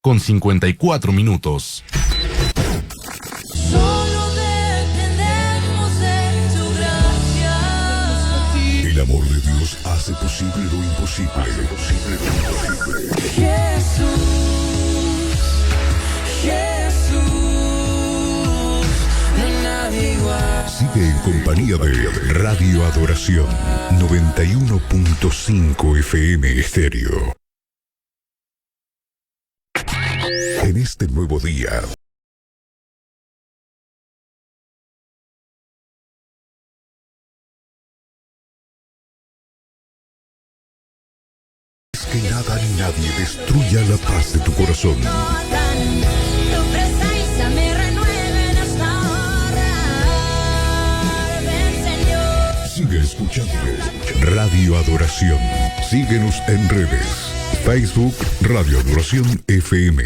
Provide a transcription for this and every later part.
con 54 minutos. Solo dependemos de tu gracia. El amor de Dios hace posible lo imposible. Jesús, no hay nadie igual. Sigue en compañía de Radio Adoración 91.5 FM Estéreo. En este nuevo día, que nada ni nadie destruya la paz de tu corazón. Tu presencia me renueve hasta ahora. Ven, Señor. Sigue escuchando Radio Adoración. Síguenos en redes. Facebook Radio Adoración FM.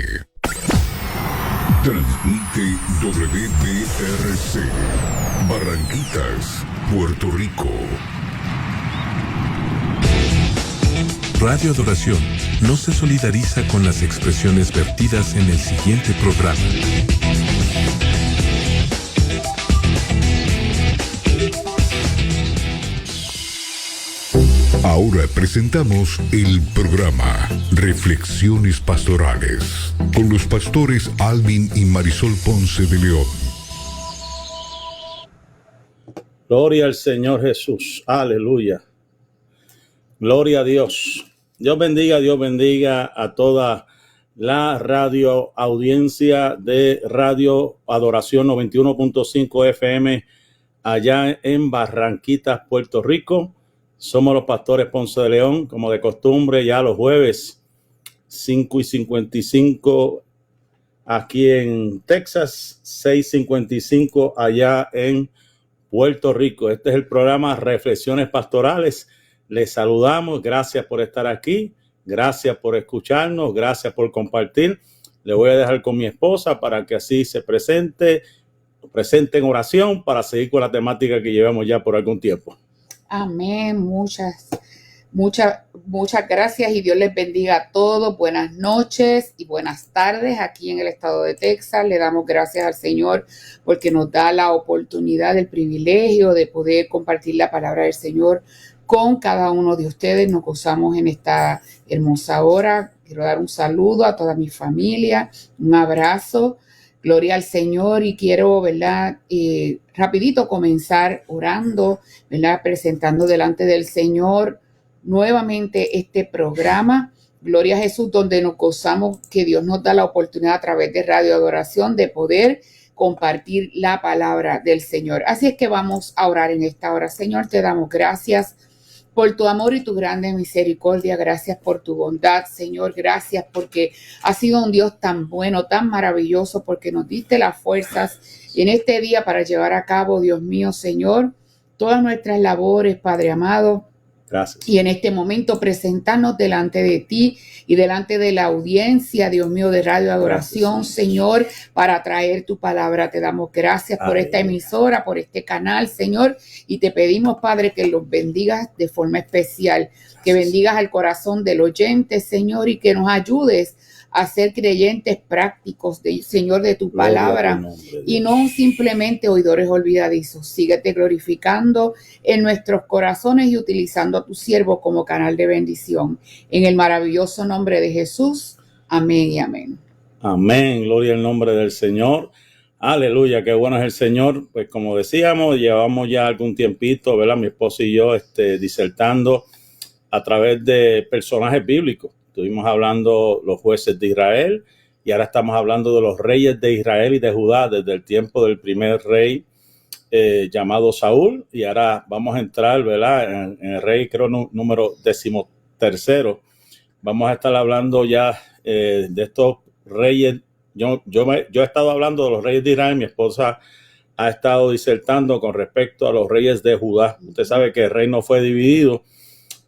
Transmite WDRC Barranquitas, Puerto Rico. Radio Adoración no se solidariza con las expresiones vertidas en el siguiente programa. Ahora presentamos el programa Reflexiones Pastorales con los pastores Alvin y Marisol Ponce de León. Gloria al Señor Jesús. Aleluya. Gloria a Dios. Dios bendiga a toda la radio audiencia de Radio Adoración 91.5 FM allá en Barranquitas, Puerto Rico. Somos los pastores Ponce de León, como de costumbre, ya los jueves 5:55 aquí en Texas, 6:55 allá en Puerto Rico. Este es el programa Reflexiones Pastorales. Les saludamos, gracias por estar aquí, gracias por escucharnos, gracias por compartir. Le voy a dejar con mi esposa para que así se presente en oración para seguir con la temática que llevamos ya por algún tiempo. Amén. Muchas gracias y Dios les bendiga a todos. Buenas noches y buenas tardes aquí en el estado de Texas. Le damos gracias al Señor porque nos da la oportunidad, el privilegio de poder compartir la palabra del Señor con cada uno de ustedes. Nos gozamos en esta hermosa hora. Quiero dar un saludo a toda mi familia, un abrazo. Gloria al Señor y quiero, ¿verdad? Rapidito comenzar orando, ¿verdad? Presentando delante del Señor nuevamente este programa. Gloria a Jesús, donde nos gozamos que Dios nos da la oportunidad a través de Radio Adoración de poder compartir la palabra del Señor. Así es que vamos a orar en esta hora. Señor, te damos gracias por tu amor y tu grande misericordia. Gracias por tu bondad, Señor. Gracias porque has sido un Dios tan bueno, tan maravilloso, porque nos diste las fuerzas en este día para llevar a cabo, Dios mío, Señor, todas nuestras labores, Padre amado. Gracias. Y en este momento presentarnos delante de ti y delante de la audiencia, Dios mío, de Radio Adoración, gracias, Señor, para traer tu palabra. Te damos gracias por esta emisora, por este canal, Señor, y te pedimos, Padre, que los bendigas de forma especial, que bendigas al corazón del oyente, Señor, y que nos ayudes a ser creyentes prácticos, Señor, de tu palabra y no simplemente oidores olvidadizos. Síguete glorificando en nuestros corazones y utilizando a tu siervo como canal de bendición. En el maravilloso nombre de Jesús. Amén y amén. Amén. Gloria al nombre del Señor. Aleluya, qué bueno es el Señor. Pues como decíamos, llevamos ya algún tiempito, ¿verdad? Mi esposa y yo disertando a través de personajes bíblicos. Estuvimos hablando los jueces de Israel y ahora estamos hablando de los reyes de Israel y de Judá desde el tiempo del primer rey llamado Saúl, y ahora vamos a entrar, ¿verdad? En el rey, creo, número 13. Vamos a estar hablando ya de estos reyes. Yo he estado hablando de los reyes de Israel, mi esposa ha estado disertando con respecto a los reyes de Judá. Usted sabe que el reino fue dividido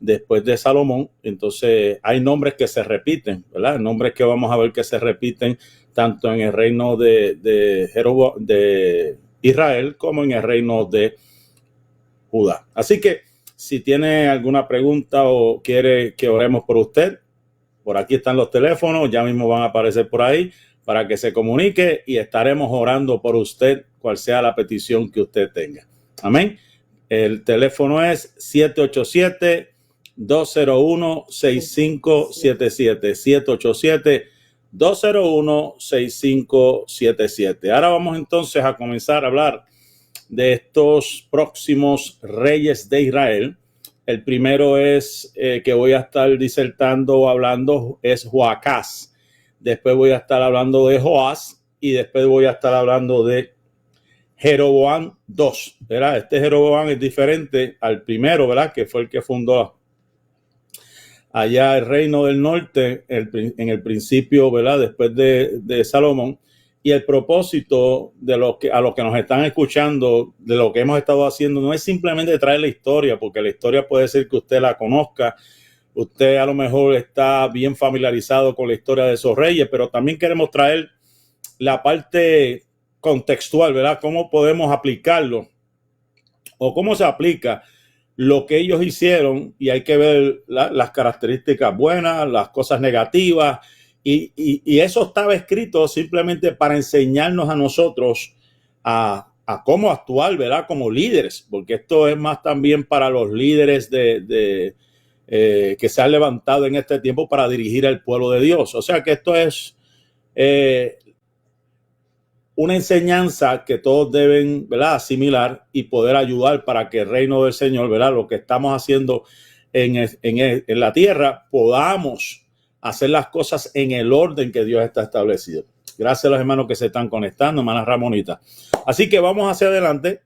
después de Salomón, entonces hay nombres que se repiten, ¿verdad? Nombres que vamos a ver que se repiten tanto en el reino de Israel como en el reino de Judá. Así que si tiene alguna pregunta o quiere que oremos por usted, por aquí están los teléfonos, ya mismo van a aparecer por ahí para que se comunique y estaremos orando por usted, cual sea la petición que usted tenga. Amén. El teléfono es 787-201-6577. 787-201-6577. Ahora vamos entonces a comenzar a hablar de estos próximos reyes de Israel. El primero es que voy a estar disertando o hablando es Joacás. Después voy a estar hablando de Joás y después voy a estar hablando de Jeroboam II, ¿verdad? Este Jeroboam es diferente al primero, ¿verdad? Que fue el que fundó allá el reino del norte en el principio, ¿verdad? Después de Salomón. Y el propósito de a los que nos están escuchando, de lo que hemos estado haciendo, no es simplemente traer la historia, porque la historia puede ser que usted la conozca. Usted a lo mejor está bien familiarizado con la historia de esos reyes, pero también queremos traer la parte contextual, ¿verdad? Cómo podemos aplicarlo o cómo se aplica lo que ellos hicieron, y hay que ver las características buenas, las cosas negativas, y eso estaba escrito simplemente para enseñarnos a nosotros a cómo actuar, ¿verdad? Como líderes, porque esto es más también para los líderes que se han levantado en este tiempo para dirigir al pueblo de Dios. O sea que esto es una enseñanza que todos deben, ¿verdad?, asimilar y poder ayudar para que el reino del Señor, ¿verdad?, lo que estamos haciendo en la tierra, podamos hacer las cosas en el orden que Dios está establecido. Gracias a los hermanos que se están conectando, hermana Ramonita. Así que vamos hacia adelante.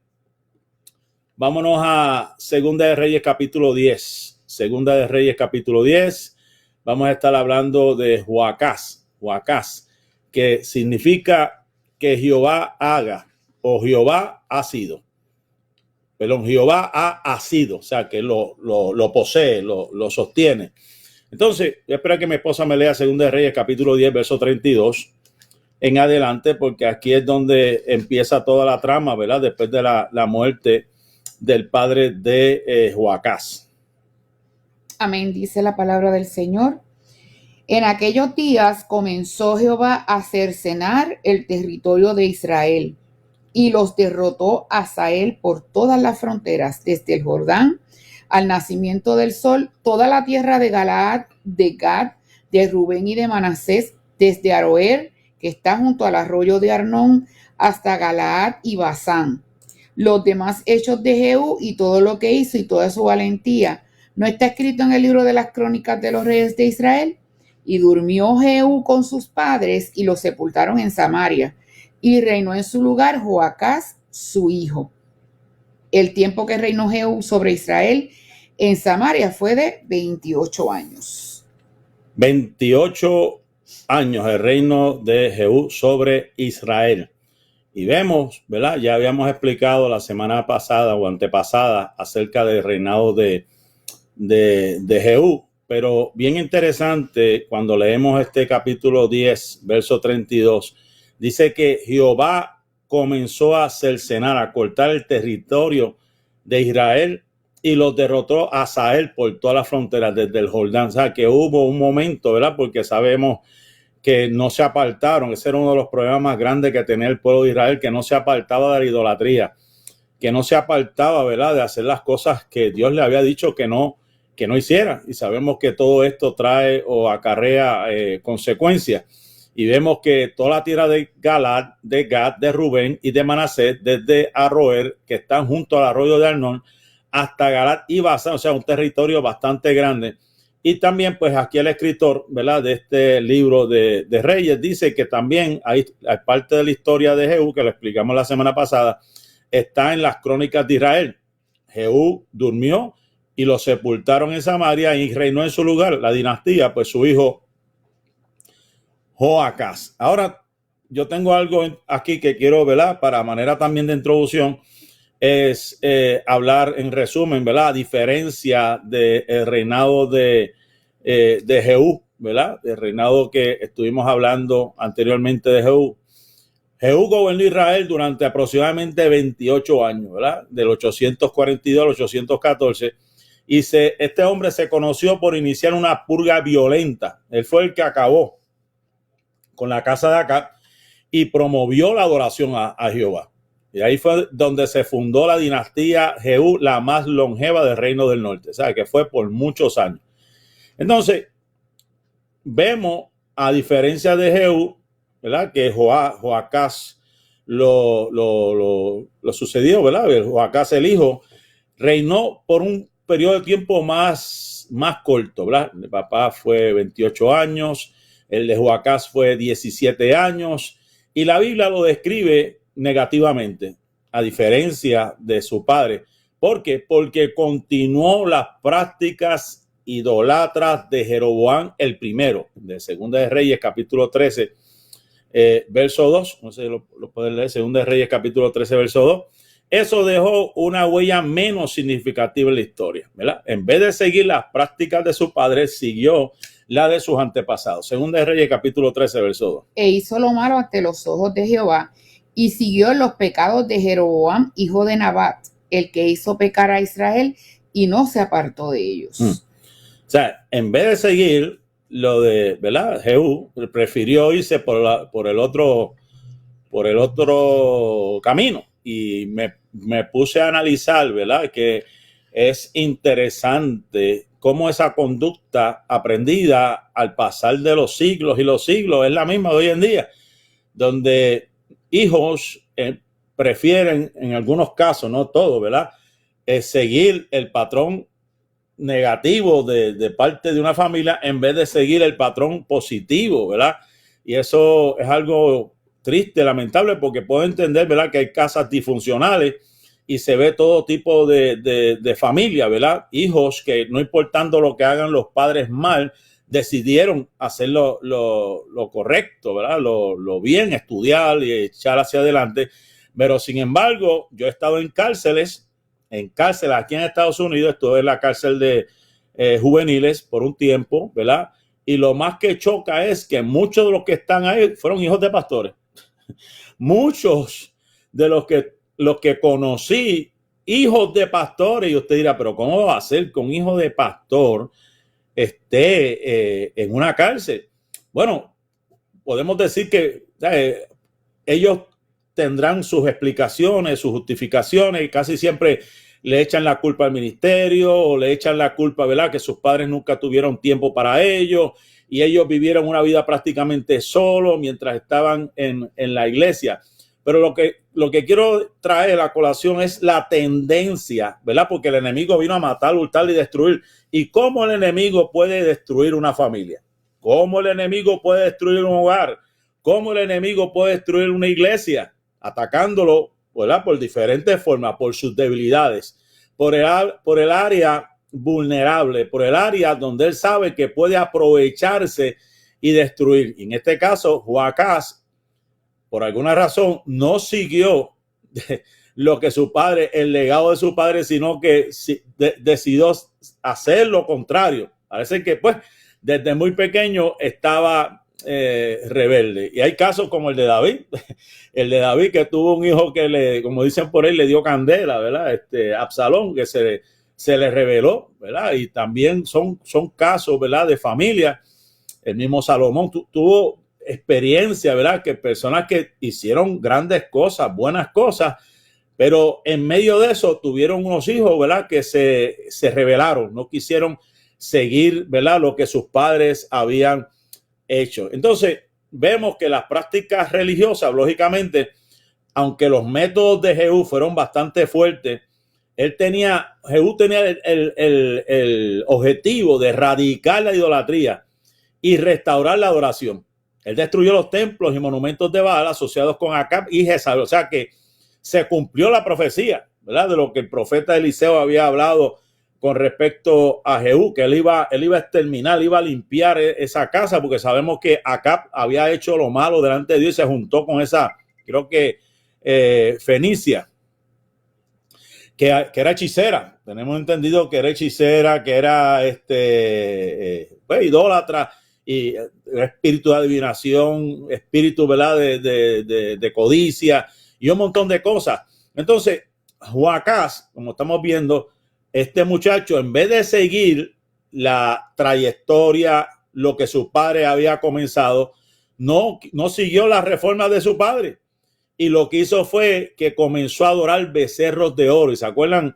Vámonos a Segunda de Reyes capítulo 10. Segunda de Reyes capítulo 10. Vamos a estar hablando de Joacás. Joacás, que significa que Jehová haga, o Jehová ha sido. Perdón, Jehová ha sido, o sea, que lo posee, lo sostiene. Entonces, yo espero que mi esposa me lea Segunda de Reyes, capítulo 10, verso 32, en adelante, porque aquí es donde empieza toda la trama, ¿verdad? Después de la muerte del padre de Joacás. Amén, dice la palabra del Señor. En aquellos días comenzó Jehová a cercenar el territorio de Israel y los derrotó a Hazael por todas las fronteras, desde el Jordán al nacimiento del sol, toda la tierra de Galaad, de Gad, de Rubén y de Manasés, desde Aroer, que está junto al arroyo de Arnón, hasta Galaad y Basán. Los demás hechos de Jehú y todo lo que hizo y toda su valentía, ¿no está escrito en el libro de las crónicas de los reyes de Israel? Y durmió Jehú con sus padres y lo sepultaron en Samaria, y reinó en su lugar Joacás, su hijo. El tiempo que reinó Jehú sobre Israel en Samaria fue de 28 años. 28 años el reino de Jehú sobre Israel. Y vemos, ¿verdad? Ya habíamos explicado la semana pasada o antepasada acerca del reinado de Jehú. Pero bien interesante, cuando leemos este capítulo 10, verso 32, dice que Jehová comenzó a cercenar, a cortar el territorio de Israel y los derrotó a Hazael por todas las fronteras desde el Jordán. O sea, que hubo un momento, ¿verdad? Porque sabemos que no se apartaron. Ese era uno de los problemas más grandes que tenía el pueblo de Israel, que no se apartaba de la idolatría, que no se apartaba, ¿verdad?, de hacer las cosas que Dios le había dicho que no hiciera. Y sabemos que todo esto trae o acarrea consecuencias. Y vemos que toda la tierra de Galaad, de Gad, de Rubén y de Manasés, desde Aroer, que están junto al arroyo de Arnón, hasta Galaad y Basán, o sea, un territorio bastante grande. Y también, pues aquí el escritor, ¿verdad?, de este libro de Reyes dice que también hay parte de la historia de Jehú, que lo explicamos la semana pasada, está en las crónicas de Israel. Jehú durmió y lo sepultaron en Samaria y reinó en su lugar la dinastía, pues su hijo Joacás. Ahora, yo tengo algo aquí que quiero, ¿verdad?, para manera también de introducción, es hablar en resumen, ¿verdad?, a diferencia del reinado de Jehú, ¿verdad?, el reinado que estuvimos hablando anteriormente de Jehú. Jehú gobernó Israel durante aproximadamente 28 años, ¿verdad?, del 842 al 814, y este hombre se conoció por iniciar una purga violenta. Él fue el que acabó con la casa de Acab y promovió la adoración a Jehová. Y ahí fue donde se fundó la dinastía Jehú, la más longeva del Reino del Norte, ¿sabe? Que fue por muchos años. Entonces, vemos, a diferencia de Jehú, ¿verdad? Que Joacás lo sucedió, ¿verdad? Joacás, el hijo, reinó por un periodo de tiempo más corto, ¿verdad? El papá fue 28 años, el de Joacás fue 17 años, y la Biblia lo describe negativamente, a diferencia de su padre. ¿Por qué? Porque continuó las prácticas idolatras de Jeroboam el primero, de Segunda de Reyes, capítulo 13, verso 2. No sé si lo pueden leer, Segunda de Reyes, capítulo 13, verso 2. Eso dejó una huella menos significativa en la historia, ¿verdad? En vez de seguir las prácticas de su padre, siguió la de sus antepasados. Segunda de Reyes, capítulo 13, verso 2. E hizo lo malo ante los ojos de Jehová, y siguió los pecados de Jeroboam, hijo de Nabat, el que hizo pecar a Israel, y no se apartó de ellos. O sea, en vez de seguir lo de, ¿verdad? Jehú prefirió irse por el otro camino. Y me puse a analizar, ¿verdad? Que es interesante cómo esa conducta aprendida al pasar de los siglos y los siglos es la misma de hoy en día, donde hijos prefieren, en algunos casos, no todos, ¿verdad? Seguir el patrón negativo de parte de una familia en vez de seguir el patrón positivo, ¿verdad? Y eso es algo triste, lamentable, porque puedo entender, ¿verdad?, que hay casas disfuncionales y se ve todo tipo de familia, ¿verdad? Hijos que, no importando lo que hagan los padres mal, decidieron hacer lo correcto, ¿verdad? Lo bien, estudiar y echar hacia adelante. Pero sin embargo, yo he estado en cárceles aquí en Estados Unidos. Estuve en la cárcel de juveniles por un tiempo, ¿verdad? Y lo más que choca es que muchos de los que están ahí fueron hijos de pastores. Muchos de los que conocí, hijos de pastores, y usted dirá, pero ¿cómo va a ser que un hijo de pastor esté en una cárcel? Bueno, podemos decir que ellos tendrán sus explicaciones, sus justificaciones, y casi siempre le echan la culpa al ministerio o le echan la culpa, ¿verdad?, que sus padres nunca tuvieron tiempo para ellos y ellos vivieron una vida prácticamente solos mientras estaban en la iglesia. Pero lo que quiero traer a colación es la tendencia, ¿verdad? Porque el enemigo vino a matar, hurtar y destruir. ¿Y cómo el enemigo puede destruir una familia? ¿Cómo el enemigo puede destruir un hogar? ¿Cómo el enemigo puede destruir una iglesia? Atacándolo, ¿verdad?, por diferentes formas, por sus debilidades, por el área vulnerable, por el área donde él sabe que puede aprovecharse y destruir. Y en este caso, Joacás, por alguna razón, no siguió lo que su padre, el legado de su padre, sino que decidió hacer lo contrario. Parece que, pues, desde muy pequeño estaba rebelde. Y hay casos como el de David, que tuvo un hijo que como dicen por ahí, le dio candela, ¿verdad? Absalón, que se le rebeló, ¿verdad? Y también son casos, ¿verdad?, de familia. El mismo Salomón tuvo experiencia, ¿verdad?, que personas que hicieron grandes cosas, buenas cosas, pero en medio de eso tuvieron unos hijos, ¿verdad?, que se rebelaron, no quisieron seguir, ¿verdad?, lo que sus padres habían hecho. Entonces, vemos que las prácticas religiosas, lógicamente, aunque los métodos de Jehú fueron bastante fuertes, Jehú tenía el objetivo de erradicar la idolatría y restaurar la adoración. Él destruyó los templos y monumentos de Baal asociados con Acab y Jezabel. O sea que se cumplió la profecía, ¿verdad?, de lo que el profeta Eliseo había hablado con respecto a Jehú, que él iba a exterminar, iba a limpiar esa casa, porque sabemos que Acab había hecho lo malo delante de Dios y se juntó con esa, creo que Fenicia, que era hechicera. Tenemos entendido que era hechicera, que era idólatra, y espíritu de adivinación, espíritu, ¿verdad?, de codicia y un montón de cosas. Entonces, Joacás, como estamos viendo, este muchacho, en vez de seguir la trayectoria, lo que su padre había comenzado, no siguió las reformas de su padre. Y lo que hizo fue que comenzó a adorar becerros de oro. ¿Y se acuerdan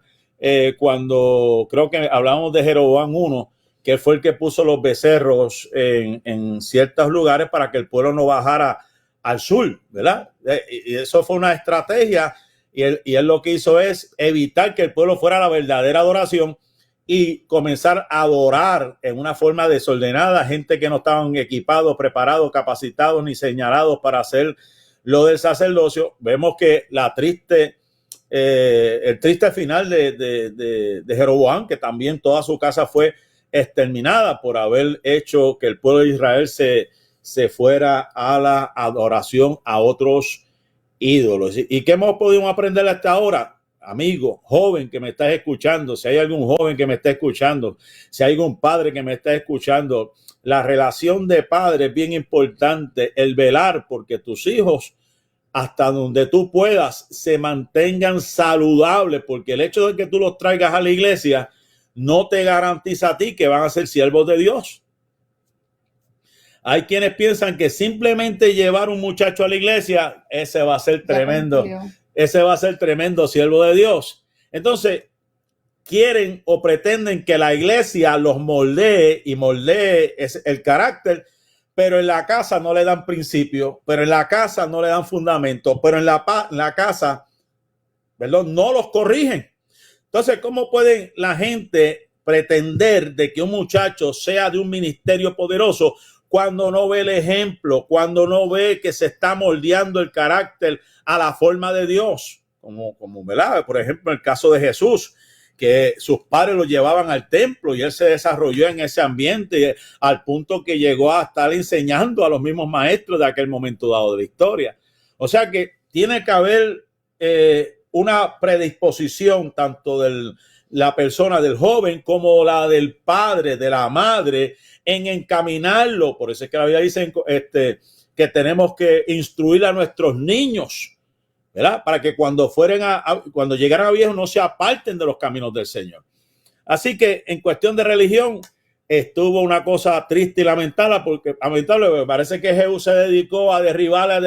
cuando creo que hablamos de Jeroboam I, que fue el que puso los becerros en ciertos lugares para que el pueblo no bajara al sur, ¿verdad? Y eso fue una estrategia, y él lo que hizo es evitar que el pueblo fuera a la verdadera adoración y comenzar a adorar en una forma desordenada, gente que no estaban equipados, preparados, capacitados ni señalados para hacer lo del sacerdocio. Vemos que el triste final de Jeroboam, que también toda su casa fue exterminada por haber hecho que el pueblo de Israel se fuera a la adoración a otros ídolos. ¿Y qué hemos podido aprender hasta ahora? Amigo, joven que me estás escuchando, si hay algún joven que me está escuchando, si hay algún padre que me está escuchando, la relación de padre es bien importante, el velar porque tus hijos, hasta donde tú puedas, se mantengan saludables, porque el hecho de que tú los traigas a la iglesia no te garantiza a ti que van a ser siervos de Dios. Hay quienes piensan que simplemente llevar un muchacho a la iglesia, ese va a ser tremendo. Ese va a ser tremendo siervo de Dios. Entonces, quieren o pretenden que la iglesia los moldee y moldee el carácter, pero en la casa no le dan principio, pero en la casa no le dan fundamento, pero en la casa, perdón, no los corrigen. Entonces, ¿cómo pueden la gente pretender de que un muchacho sea de un ministerio poderoso cuando no ve el ejemplo, cuando no ve que se está moldeando el carácter a la forma de Dios? Como ¿verdad? Por ejemplo, el caso de Jesús, que sus padres lo llevaban al templo y él se desarrolló en ese ambiente al punto que llegó a estar enseñando a los mismos maestros de aquel momento dado de la historia. O sea que tiene que haber una predisposición tanto de la persona, del joven, como la del padre, de la madre, en encaminarlo. Por eso es que la Biblia dice que tenemos que instruir a nuestros niños, ¿verdad? Para que cuando llegaran a viejos no se aparten de los caminos del Señor. Así que en cuestión de religión estuvo una cosa triste y lamentable, porque parece que Jehú se dedicó a derribar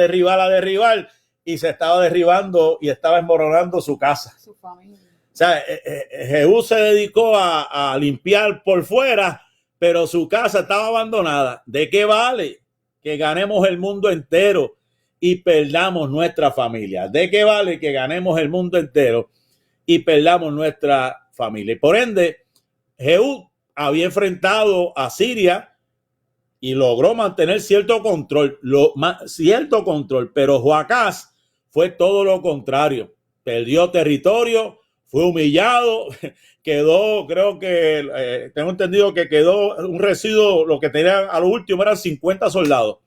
y se estaba derribando y estaba esmoronando su casa. Su familia. O sea, Jehú se dedicó a limpiar por fuera, pero su casa estaba abandonada. ¿De qué vale que ganemos el mundo entero y perdamos nuestra familia? ¿De qué vale que ganemos el mundo entero y perdamos nuestra familia? Y por ende, Jehú había enfrentado a Siria y logró mantener cierto control, pero Joacás fue todo lo contrario. Perdió territorio, fue humillado, quedó, creo que, tengo entendido que quedó un residuo, lo que tenía a lo último eran 50 soldados. O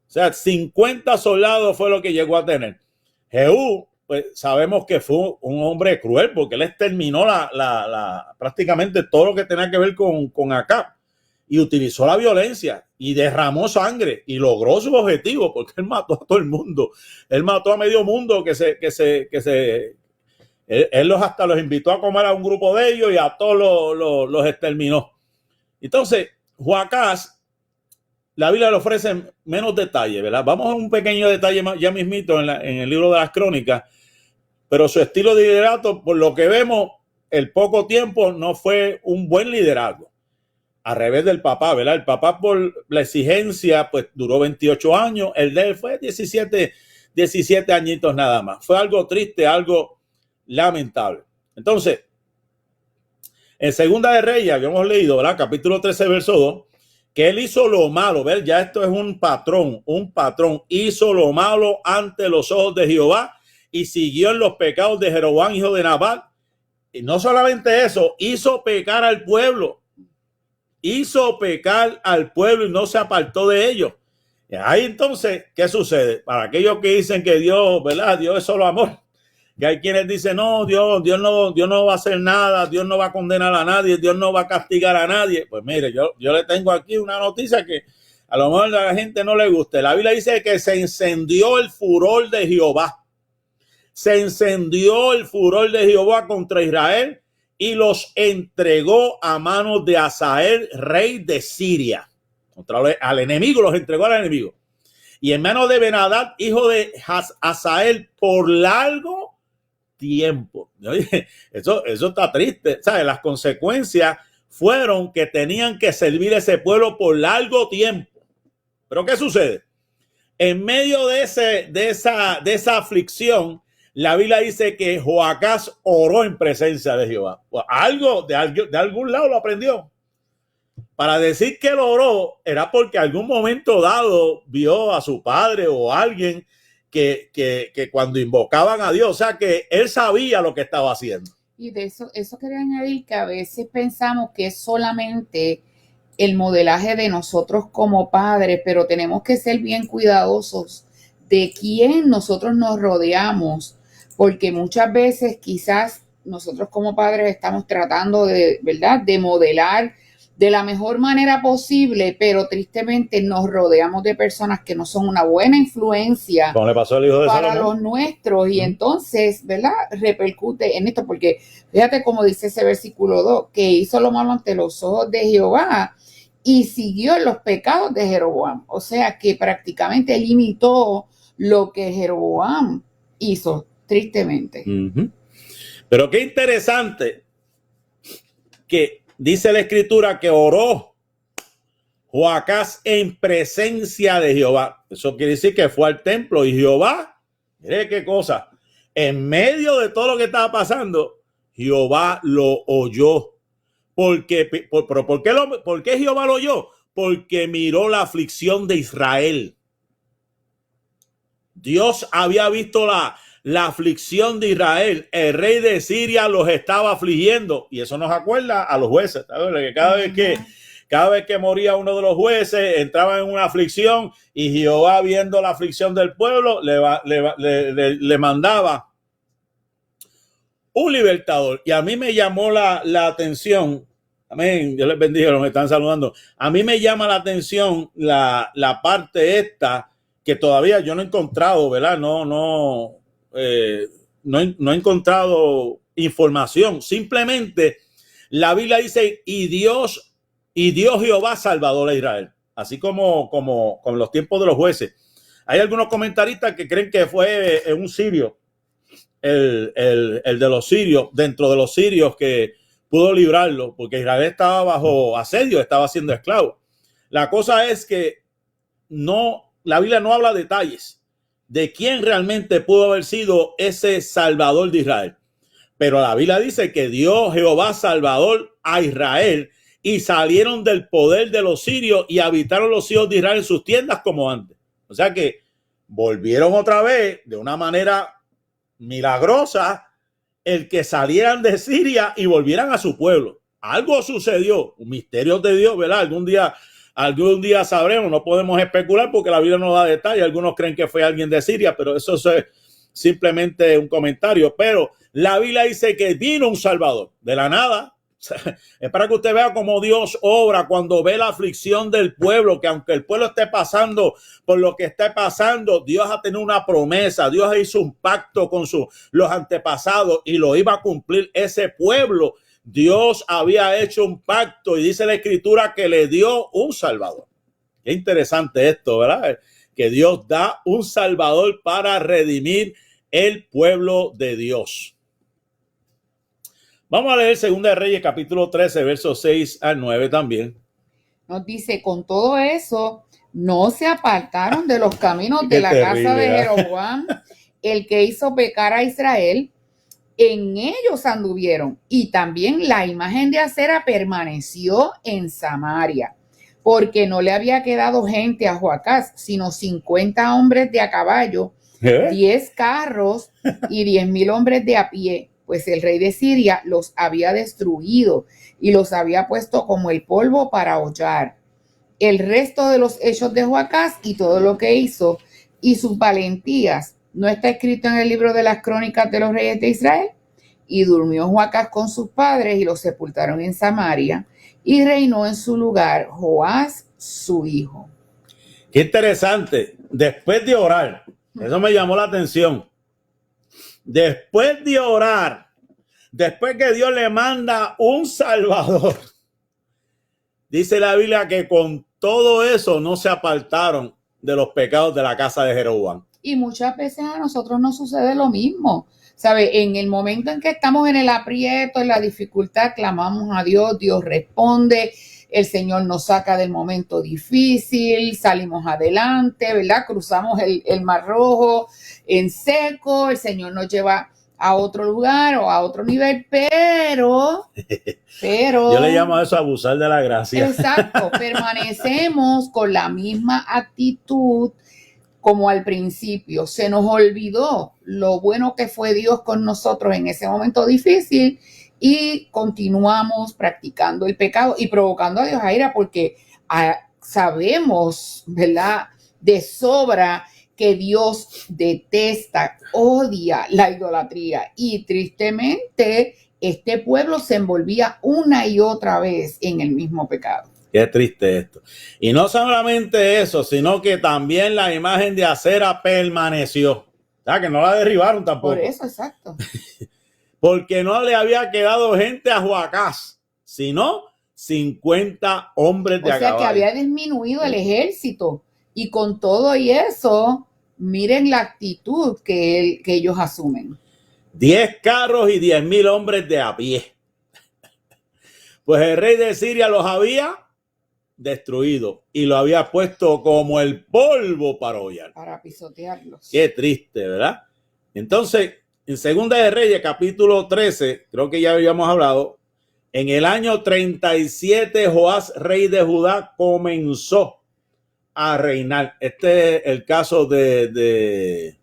sea, 50 soldados fue lo que llegó a tener. Jehú, pues sabemos que fue un hombre cruel porque él exterminó prácticamente todo lo que tenía que ver con Acab y utilizó la violencia y derramó sangre y logró su objetivo porque él mató a todo el mundo. Él mató a medio mundo él hasta los invitó a comer a un grupo de ellos y a todos los exterminó. Entonces, Joacás, la Biblia le ofrece menos detalles, ¿verdad? Vamos a un pequeño detalle ya mismito en el libro de las Crónicas, pero su estilo de liderato, por lo que vemos, el poco tiempo no fue un buen liderazgo. Al revés del papá, ¿verdad? El papá, por la exigencia, pues duró 28 años, el de él fue 17 añitos nada más. Fue algo triste, algo lamentable. Entonces, en Segunda de Reyes habíamos leído, ¿verdad? Capítulo 13, verso 2, que él hizo lo malo. ¿Ver? Ya esto es un patrón, hizo lo malo ante los ojos de Jehová y siguió en los pecados de Jeroboam, hijo de Nabat. Y no solamente eso, hizo pecar al pueblo y no se apartó de ellos. Y ahí entonces, ¿qué sucede? Para aquellos que dicen que Dios, ¿verdad? Dios es solo amor. Que hay quienes dicen, no, Dios no va a hacer nada, Dios no va a condenar a nadie, Dios no va a castigar a nadie. Pues mire, yo le tengo aquí una noticia que a lo mejor a la gente no le guste. La Biblia dice que se encendió el furor de Jehová. Se encendió el furor de Jehová contra Israel y los entregó a manos de Hazael, rey de Siria. Otra vez, al enemigo, los entregó al enemigo. Y en manos de Ben-Hadad, hijo de Hazael, por largo tiempo. Oye, eso está triste. ¿Sabes? Las consecuencias fueron que tenían que servir a ese pueblo por largo tiempo. ¿Pero qué sucede? En medio de esa aflicción, la Biblia dice que Joacás oró en presencia de Jehová. Algo de algún lado lo aprendió. Para decir que lo oró era porque algún momento dado vio a su padre o a alguien que cuando invocaban a Dios, o sea que él sabía lo que estaba haciendo. Y de eso quería añadir que a veces pensamos que es solamente el modelaje de nosotros como padres, pero tenemos que ser bien cuidadosos de quién nosotros nos rodeamos, porque muchas veces quizás nosotros como padres estamos tratando de, ¿verdad?, de modelar de la mejor manera posible, pero tristemente nos rodeamos de personas que no son una buena influencia Como le pasó al hijo de para Salomón. los nuestros, y entonces, ¿verdad?, repercute en esto, porque fíjate cómo dice ese versículo 2, que hizo lo malo ante los ojos de Jehová y siguió los pecados de Jeroboam. O sea que prácticamente limitó lo que Jeroboam hizo, tristemente. Pero qué interesante que dice la escritura que oró Joacás en presencia de Jehová. Eso quiere decir que fue al templo y Jehová, mire qué cosa, en medio de todo lo que estaba pasando, Jehová lo oyó. ¿Por qué Jehová lo oyó? Porque miró la aflicción de Israel. Dios había visto la aflicción de Israel. El rey de Siria los estaba afligiendo. Y eso nos acuerda a los jueces. ¿Sabes? Que cada vez que moría uno de los jueces, entraba en una aflicción y Jehová, viendo la aflicción del pueblo, le mandaba un libertador. Y a mí me llamó la atención. Amén. Dios les bendiga, los que están saludando. A mí me llama la atención la parte esta que todavía yo no he encontrado, ¿verdad? No he encontrado información. Simplemente la Biblia dice, y Dios Jehová Salvador a Israel. Así como con los tiempos de los jueces. Hay algunos comentaristas que creen que fue un sirio, el de los sirios, dentro de los sirios, que pudo librarlo, porque Israel estaba bajo asedio, estaba siendo esclavo. La cosa es que la Biblia no habla detalles de quién realmente pudo haber sido ese Salvador de Israel. Pero la Biblia dice que dio Jehová Salvador a Israel y salieron del poder de los sirios y habitaron los hijos de Israel en sus tiendas como antes. O sea que volvieron otra vez de una manera milagrosa el que salieran de Siria y volvieran a su pueblo. Algo sucedió, un misterio de Dios, ¿verdad? Algún día sabremos, no podemos especular porque la Biblia no da detalles. Algunos creen que fue alguien de Siria, pero eso es simplemente un comentario. Pero la Biblia dice que vino un Salvador de la nada. Es para que usted vea cómo Dios obra cuando ve la aflicción del pueblo, que aunque el pueblo esté pasando por lo que esté pasando, Dios ha tenido una promesa. Dios hizo un pacto con los antepasados y lo iba a cumplir ese pueblo. Dios había hecho un pacto y dice la escritura que le dio un Salvador. Qué interesante esto, ¿verdad? Que Dios da un Salvador para redimir el pueblo de Dios. Vamos a leer 2 de Reyes, capítulo 13, versos 6 al 9 también. Nos dice, con todo eso, no se apartaron de los caminos de la terrible, casa de Jeroboam, el que hizo pecar a Israel. En ellos anduvieron, y también la imagen de acera permaneció en Samaria, porque no le había quedado gente a Joacás, sino 50 hombres de a caballo, 10 carros y 10,000 hombres de a pie, pues el rey de Siria los había destruido y los había puesto como el polvo para hollar. El resto de los hechos de Joacás y todo lo que hizo y sus valentías no está escrito en el libro de las crónicas de los reyes de Israel. Y durmió Joacás con sus padres y los sepultaron en Samaria, y reinó en su lugar Joás su hijo. Qué interesante. Después de orar, eso me llamó la atención. Después de orar, después que Dios le manda un Salvador, dice la Biblia que con todo eso no se apartaron de los pecados de la casa de Jeroboam. Y muchas veces a nosotros nos sucede lo mismo. ¿Sabe? En el momento en que estamos en el aprieto, en la dificultad, clamamos a Dios, Dios responde, el Señor nos saca del momento difícil, salimos adelante, ¿verdad? Cruzamos el Mar Rojo en seco, el Señor nos lleva a otro lugar o a otro nivel, pero Yo le llamo a eso abusar de la gracia. exacto, permanecemos con la misma actitud como al principio. Se nos olvidó lo bueno que fue Dios con nosotros en ese momento difícil y continuamos practicando el pecado y provocando a Dios a ira porque sabemos, ¿verdad?, de sobra que Dios detesta, odia la idolatría y tristemente este pueblo se envolvía una y otra vez en el mismo pecado. Qué triste esto. Y no solamente eso, sino que también la imagen de Acera permaneció. O sea, que no la derribaron tampoco. Por eso, exacto. Porque no le había quedado gente a Joacás, sino 50 hombres de O a sea que caballo. había disminuido el ejército y con todo y eso, miren la actitud que ellos asumen. 10 carros y 10,000 hombres de a pie. Pues el rey de Siria los había destruido y lo había puesto como el polvo para hollar. Para pisotearlos. Qué triste, ¿verdad? Entonces, en Segunda de Reyes, capítulo 13, creo que ya habíamos hablado, en el año 37, Joás, rey de Judá, comenzó a reinar. Este es el caso de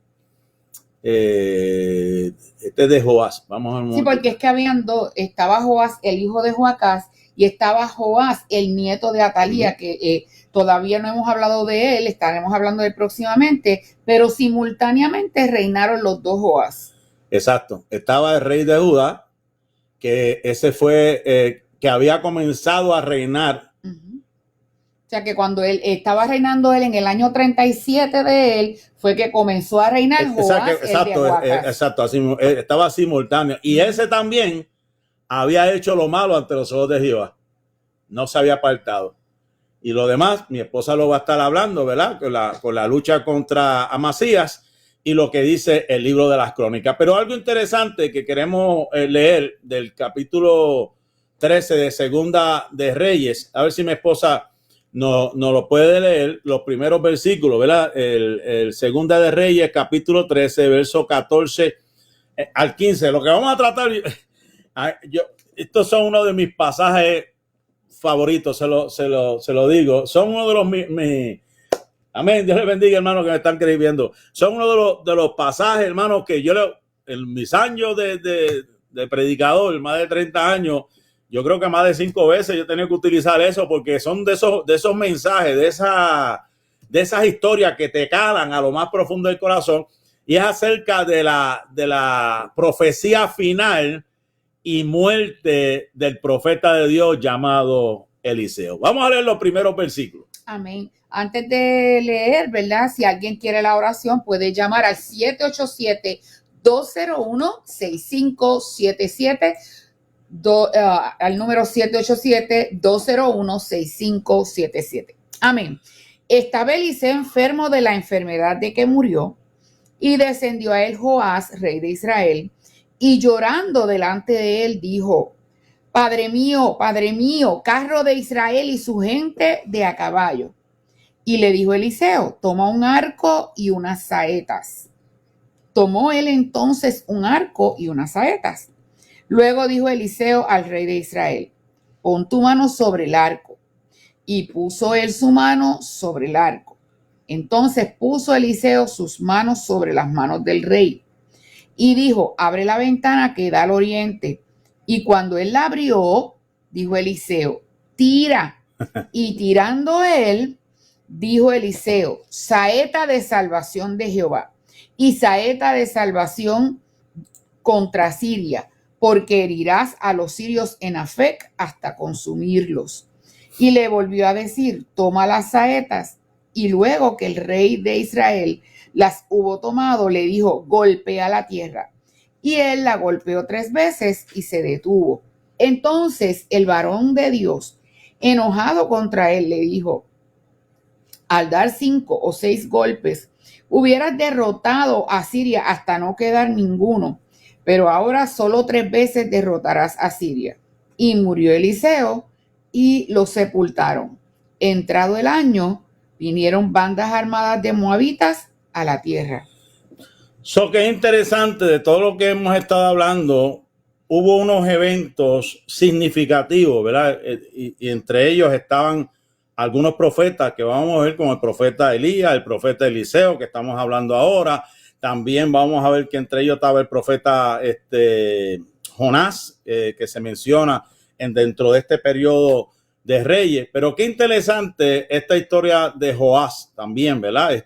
Joás. Vamos a ver un Sí, momento. porque es que habían dos. Estaba Joás, el hijo de Joacás, y estaba Joás, el nieto de Atalía, que todavía no hemos hablado de él, estaremos hablando de él próximamente, pero simultáneamente reinaron los dos Joás. Exacto. Estaba el rey de Judá, que ese fue, que había comenzado a reinar. Uh-huh. O sea que cuando él estaba reinando él en el año 37 de él, fue que comenzó a reinar Joás, el de Joacás. Exacto, así, estaba simultáneo. Y ese también había hecho lo malo ante los ojos de Jehová. No se había apartado. Y lo demás, mi esposa lo va a estar hablando, ¿verdad? Con la lucha contra Amasías y lo que dice el libro de las crónicas. Pero algo interesante que queremos leer del capítulo 13 de Segunda de Reyes, a ver si mi esposa no lo puede leer, los primeros versículos, ¿verdad? El Segunda de Reyes, capítulo 13, verso 14 al 15. Lo que vamos a tratar, estos son uno de mis pasajes favoritos, se lo digo. Son uno de los amén, Dios les bendiga, hermanos, que me están escribiendo. Son uno de los pasajes, hermanos, que yo en mis años de predicador, más de 30 años, yo creo que más de 5 veces yo he tenido que utilizar eso porque son de esos mensajes, de esas historias que te calan a lo más profundo del corazón, y es acerca de la profecía final y muerte del profeta de Dios llamado Eliseo. Vamos a leer los primeros versículos. Amén. Antes de leer, ¿verdad? Si alguien quiere la oración, puede llamar al 787-201-6577. Al número 787-201-6577. Amén. Estaba Eliseo enfermo de la enfermedad de que murió, y descendió a él Joás, rey de Israel, y llorando delante de él dijo: Padre mío, carro de Israel y su gente de a caballo. Y le dijo Eliseo: toma un arco y unas saetas. Tomó él entonces un arco y unas saetas. Luego dijo Eliseo al rey de Israel: pon tu mano sobre el arco. Y puso él su mano sobre el arco. Entonces puso Eliseo sus manos sobre las manos del rey. Y dijo: abre la ventana que da al oriente. Y cuando él la abrió, dijo Eliseo: tira. Y tirando él, dijo Eliseo: saeta de salvación de Jehová y saeta de salvación contra Siria, porque herirás a los sirios en Afec hasta consumirlos. Y le volvió a decir: toma las saetas. Y luego que el rey de Israel las hubo tomado, le dijo: golpea la tierra. Y él la golpeó 3 veces y se detuvo. Entonces el varón de Dios, enojado contra él, le dijo: al dar 5 o 6 golpes, hubieras derrotado a Siria hasta no quedar ninguno, pero ahora solo 3 veces derrotarás a Siria. Y murió Eliseo y lo sepultaron. Entrado el año, vinieron bandas armadas de moabitas a la tierra. Que es interesante, de todo lo que hemos estado hablando, hubo unos eventos significativos, ¿verdad? Y entre ellos estaban algunos profetas que vamos a ver, como el profeta Elías, el profeta Eliseo, que estamos hablando ahora. También vamos a ver que entre ellos estaba el profeta Jonás, que se menciona dentro de este periodo de reyes. Pero qué interesante esta historia de Joás también, ¿verdad?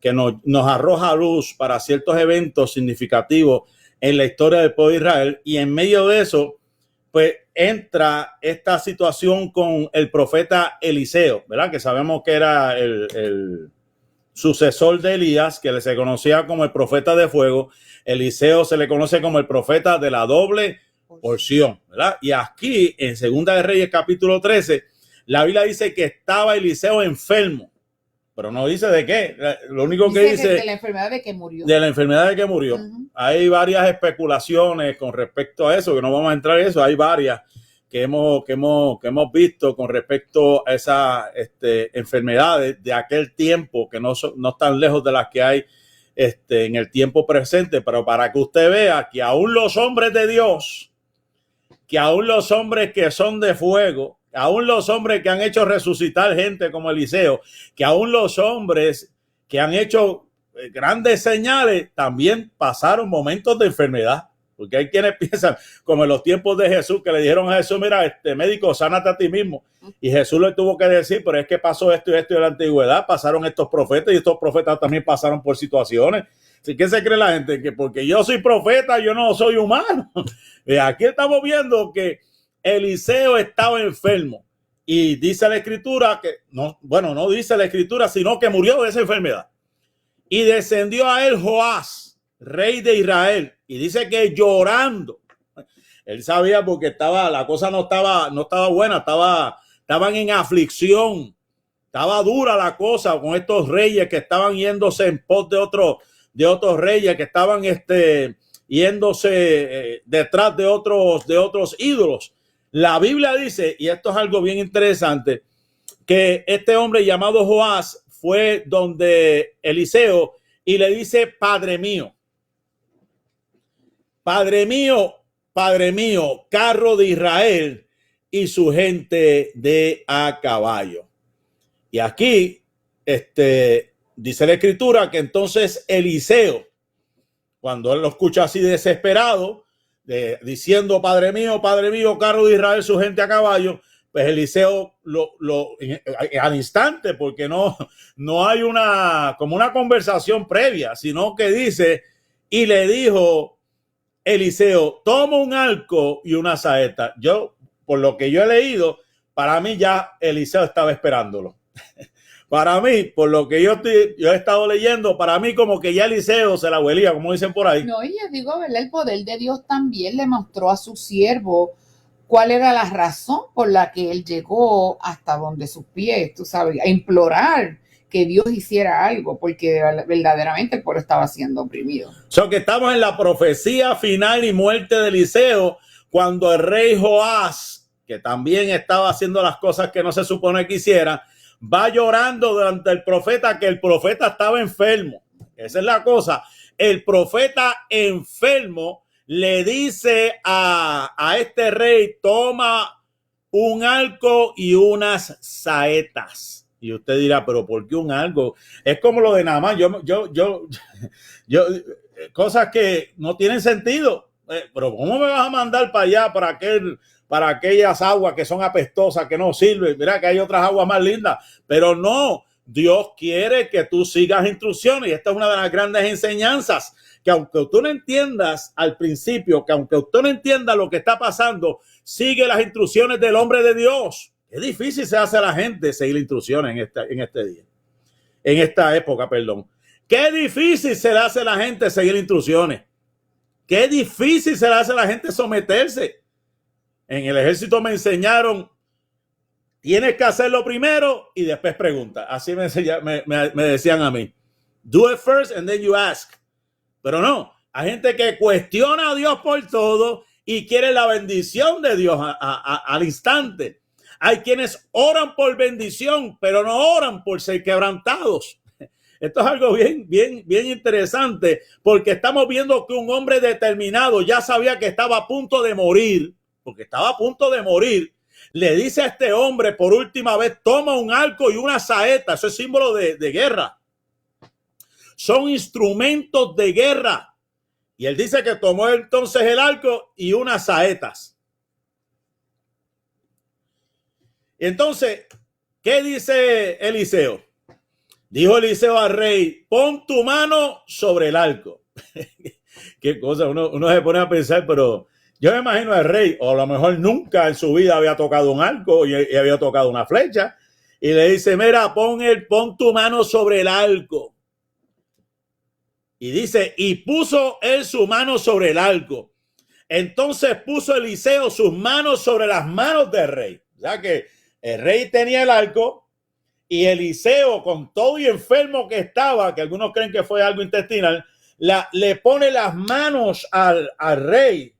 Que nos arroja a luz para ciertos eventos significativos en la historia del pueblo de Israel. Y en medio de eso, pues entra esta situación con el profeta Eliseo, ¿verdad? Que sabemos que era el sucesor de Elías, que se conocía como el profeta de fuego. Eliseo se le conoce como el profeta de la doble porción, ¿verdad? Y aquí, en Segunda de Reyes, capítulo 13, la Biblia dice que estaba Eliseo enfermo, pero no dice de qué. Lo único que dice de la enfermedad de que murió. De la enfermedad de que murió. Hay varias especulaciones con respecto a eso, que no vamos a entrar en eso. Hay varias que hemos visto con respecto a esas enfermedades de aquel tiempo, que no están lejos de las que hay en el tiempo presente, pero para que usted vea que aún los hombres de Dios, que aún los hombres que son de fuego, aún los hombres que han hecho resucitar gente como Eliseo, que aún los hombres que han hecho grandes señales, también pasaron momentos de enfermedad. Porque hay quienes piensan, como en los tiempos de Jesús, que le dijeron a Jesús: mira, médico, sánate a ti mismo. Y Jesús le tuvo que decir: pero es que pasó esto y esto en la antigüedad, pasaron estos profetas, y estos profetas también pasaron por situaciones. Así que se cree la gente que porque yo soy profeta, yo no soy humano. Aquí estamos viendo que Eliseo estaba enfermo. Y dice la escritura que, no dice la escritura, sino que murió de esa enfermedad. Y descendió a él Joás, rey de Israel, y dice que llorando. Él sabía, porque la cosa no estaba buena, estaban en aflicción, estaba dura la cosa con estos reyes que estaban yéndose en pos de otros reyes, que estaban yéndose detrás de otros ídolos. La Biblia dice, y esto es algo bien interesante, que este hombre llamado Joás fue donde Eliseo y le dice: Padre mío, carro de Israel y su gente de a caballo. Y aquí dice la escritura que entonces Eliseo, cuando él lo escucha así desesperado, diciendo: Padre mío, carro de Israel, su gente a caballo, pues Eliseo al instante, porque no hay como una conversación previa, sino que dice: y le dijo Eliseo, toma un arco y una saeta. Yo, por lo que yo he leído, para mí ya Eliseo estaba esperándolo. Para mí, por lo que yo he estado leyendo, para mí como que ya Eliseo se la huelía, como dicen por ahí. No, y yo digo, ¿verdad? El poder de Dios también le mostró a su siervo cuál era la razón por la que él llegó hasta donde sus pies, tú sabes, a implorar que Dios hiciera algo, porque verdaderamente el pueblo estaba siendo oprimido. Que estamos en la profecía final y muerte de Eliseo, cuando el rey Joás, que también estaba haciendo las cosas que no se supone que hiciera, va llorando delante del profeta, que el profeta estaba enfermo. Esa es la cosa. El profeta enfermo le dice a este rey: toma un arco y unas saetas. Y usted dirá: pero ¿por qué un arco? Es como lo de Naamán. Yo cosas que no tienen sentido. Pero ¿cómo me vas a mandar para allá, para aquellas aguas que son apestosas, que no sirven? Mira que hay otras aguas más lindas. Pero no, Dios quiere que tú sigas instrucciones. Y esta es una de las grandes enseñanzas, que aunque tú no entiendas al principio, que aunque tú no entiendas lo que está pasando, sigue las instrucciones del hombre de Dios. Es difícil se hace a la gente seguir instrucciones en esta época. Qué difícil se le hace a la gente seguir instrucciones. qué difícil se le hace a la gente someterse. En el ejército me enseñaron, tienes que hacerlo primero y después pregunta. Así me decían a mí. Do it first and then you ask. Pero no, hay gente que cuestiona a Dios por todo y quiere la bendición de Dios al instante. Hay quienes oran por bendición, pero no oran por ser quebrantados. Esto es algo bien interesante, porque estamos viendo que un hombre determinado ya sabía que estaba a punto de morir, porque estaba a punto de morir. Le dice a este hombre por última vez, toma un arco y una saeta. Eso es símbolo de guerra. Son instrumentos de guerra. Y él dice que tomó entonces el arco y unas saetas. Entonces, ¿qué dice Eliseo? Dijo Eliseo al rey, pon tu mano sobre el arco. Qué cosa, uno se pone a pensar, pero yo me imagino al rey, o a lo mejor nunca en su vida había tocado un arco y había tocado una flecha. Y le dice, mira, pon tu mano sobre el arco. Y dice, y puso él su mano sobre el arco. Entonces puso Eliseo sus manos sobre las manos del rey. O sea que el rey tenía el arco y Eliseo, con todo y enfermo que estaba, que algunos creen que fue algo intestinal, le pone las manos al rey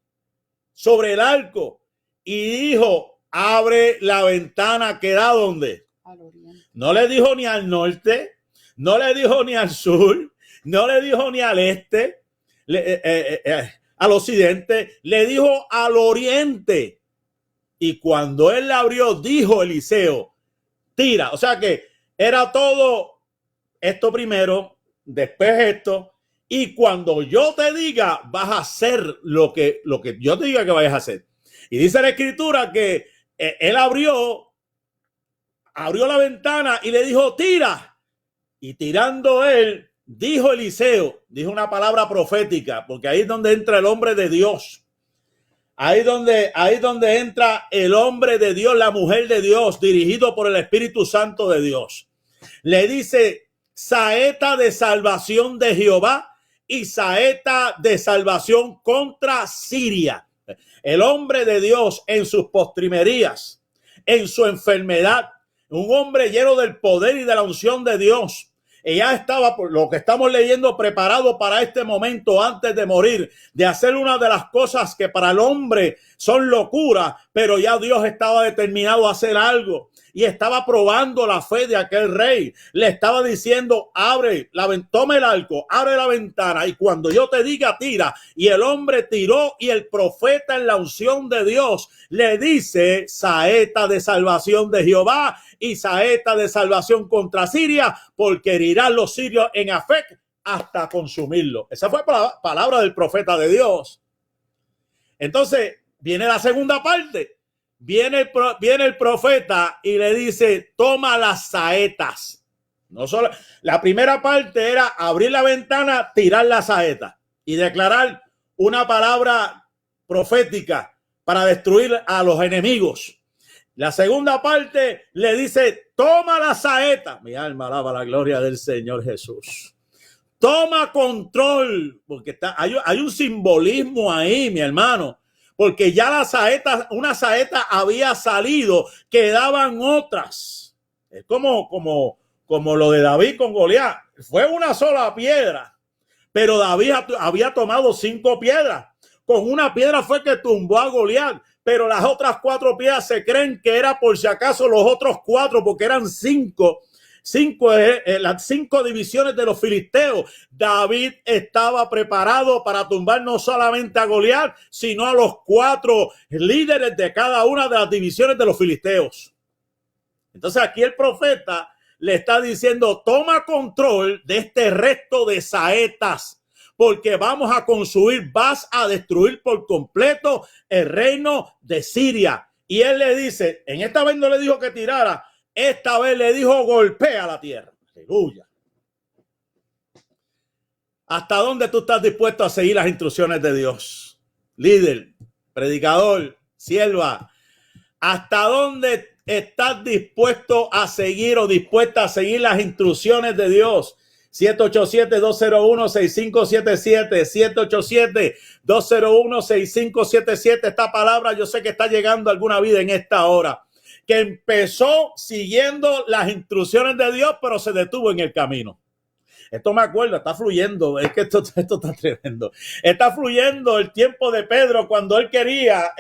sobre el arco y dijo, abre la ventana que da donde. No le dijo ni al norte, no le dijo ni al sur, no le dijo ni al este, al occidente, le dijo al oriente. Y cuando él la abrió, dijo Eliseo, tira. O sea que era todo esto primero, después esto. Y cuando yo te diga, vas a hacer lo que yo te diga que vayas a hacer. Y dice la escritura que él abrió la ventana y le dijo, tira. Y tirando él, dijo Eliseo, dijo una palabra profética, porque ahí es donde entra el hombre de Dios. Ahí donde entra el hombre de Dios, la mujer de Dios, dirigido por el Espíritu Santo de Dios. Le dice, saeta de salvación de Jehová y saeta de salvación contra Siria. El hombre de Dios en sus postrimerías, en su enfermedad, un hombre lleno del poder y de la unción de Dios. Ella estaba, por lo que estamos leyendo, preparado para este momento antes de morir, de hacer una de las cosas que para el hombre son locura, pero ya Dios estaba determinado a hacer algo y estaba probando la fe de aquel rey. Le estaba diciendo, toma el arco, abre la ventana y cuando yo te diga tira. Y el hombre tiró y el profeta en la unción de Dios le dice, saeta de salvación de Jehová y saeta de salvación contra Siria, porque herirán los sirios en Afec hasta consumirlo. Esa fue palabra del profeta de Dios. Entonces viene la segunda parte. Viene el profeta y le dice, toma las saetas. No solo, la primera parte era abrir la ventana, tirar la saeta y declarar una palabra profética para destruir a los enemigos. La segunda parte le dice, toma la saeta. Mi alma alaba la gloria del Señor Jesús. Toma control, porque hay un simbolismo ahí, mi hermano. Porque ya una saeta había salido, quedaban otras. Es como lo de David con Goliat. Fue una sola piedra, pero David había tomado 5 piedras. Con una piedra fue que tumbó a Goliat, pero las otras 4 piedras se creen que era por si acaso los otros 4, porque eran 5. Las 5 divisiones de los filisteos. David estaba preparado para tumbar no solamente a Goliat, sino a los 4 líderes de cada una de las divisiones de los filisteos. Entonces aquí el profeta le está diciendo, toma control de este resto de saetas, porque vamos a consumir, vas a destruir por completo el reino de Siria. Y él le dice, en esta vez no le dijo que tirara, esta vez le dijo, golpea la tierra. Aleluya. ¿Hasta dónde tú estás dispuesto a seguir las instrucciones de Dios? Líder, predicador, sierva. ¿Hasta dónde estás dispuesto a seguir o dispuesta a seguir las instrucciones de Dios? 787-201-6577, 787-201-6577. Esta palabra yo sé que está llegando a alguna vida en esta hora, que empezó siguiendo las instrucciones de Dios, pero se detuvo en el camino. Esto me acuerda, está fluyendo, es que esto está tremendo. Está fluyendo el tiempo de Pedro cuando él quería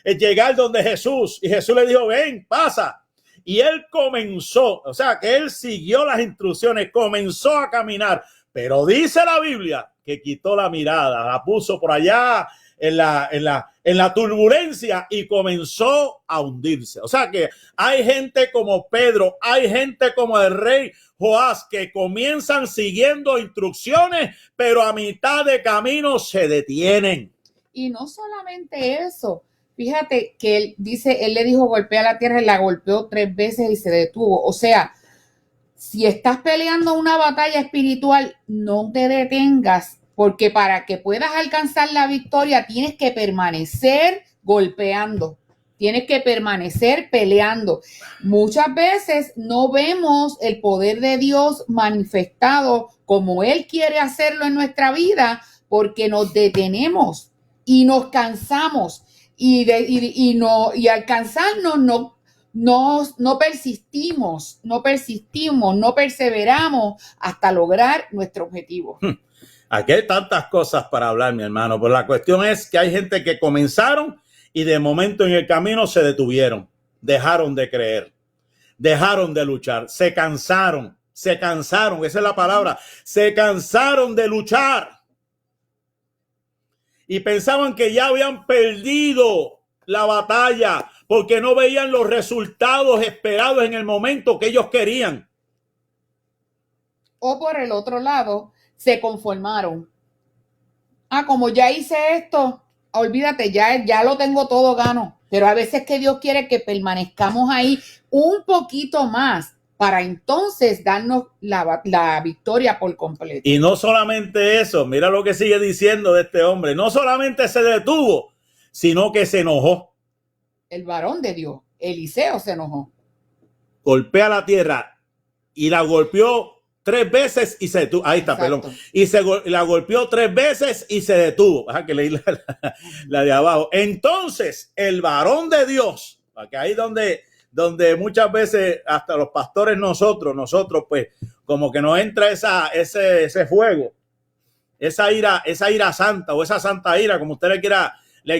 llegar donde Jesús, y Jesús le dijo, ven, pasa. Y él comenzó, o sea, que él siguió las instrucciones, comenzó a caminar, pero dice la Biblia que quitó la mirada, la puso por allá en la turbulencia y comenzó a hundirse. O sea que hay gente como Pedro, hay gente como el rey Joás que comienzan siguiendo instrucciones, pero a mitad de camino se detienen. Y no solamente eso, fíjate que él le dijo golpea la tierra y la golpeó 3 veces y se detuvo. O sea, si estás peleando una batalla espiritual, no te detengas, porque para que puedas alcanzar la victoria tienes que permanecer golpeando. Tienes que permanecer peleando. Muchas veces no vemos el poder de Dios manifestado como Él quiere hacerlo en nuestra vida porque nos detenemos y nos cansamos y al cansarnos no persistimos, no perseveramos hasta lograr nuestro objetivo. Aquí hay tantas cosas para hablar, mi hermano, pero la cuestión es que hay gente que comenzaron y de momento en el camino se detuvieron, dejaron de creer, dejaron de luchar, se cansaron, esa es la palabra, se cansaron de luchar y pensaban que ya habían perdido la batalla porque no veían los resultados esperados en el momento que ellos querían. O por el otro lado, se conformaron. Como ya hice esto, olvídate, ya lo tengo todo gano. Pero a veces que Dios quiere que permanezcamos ahí un poquito más para entonces darnos la victoria por completo. Y no solamente eso, mira lo que sigue diciendo de este hombre. No solamente se detuvo, sino que se enojó. El varón de Dios, Eliseo, se enojó. Golpea la tierra y la golpeó 3 veces y se detuvo. Ahí está, Exacto. perdón. Y la golpeó 3 veces y se detuvo. Ajá, que leí la de abajo. Entonces, el varón de Dios, que ahí donde muchas veces hasta los pastores nosotros pues como que nos entra ese fuego, esa ira santa o esa santa ira, como usted le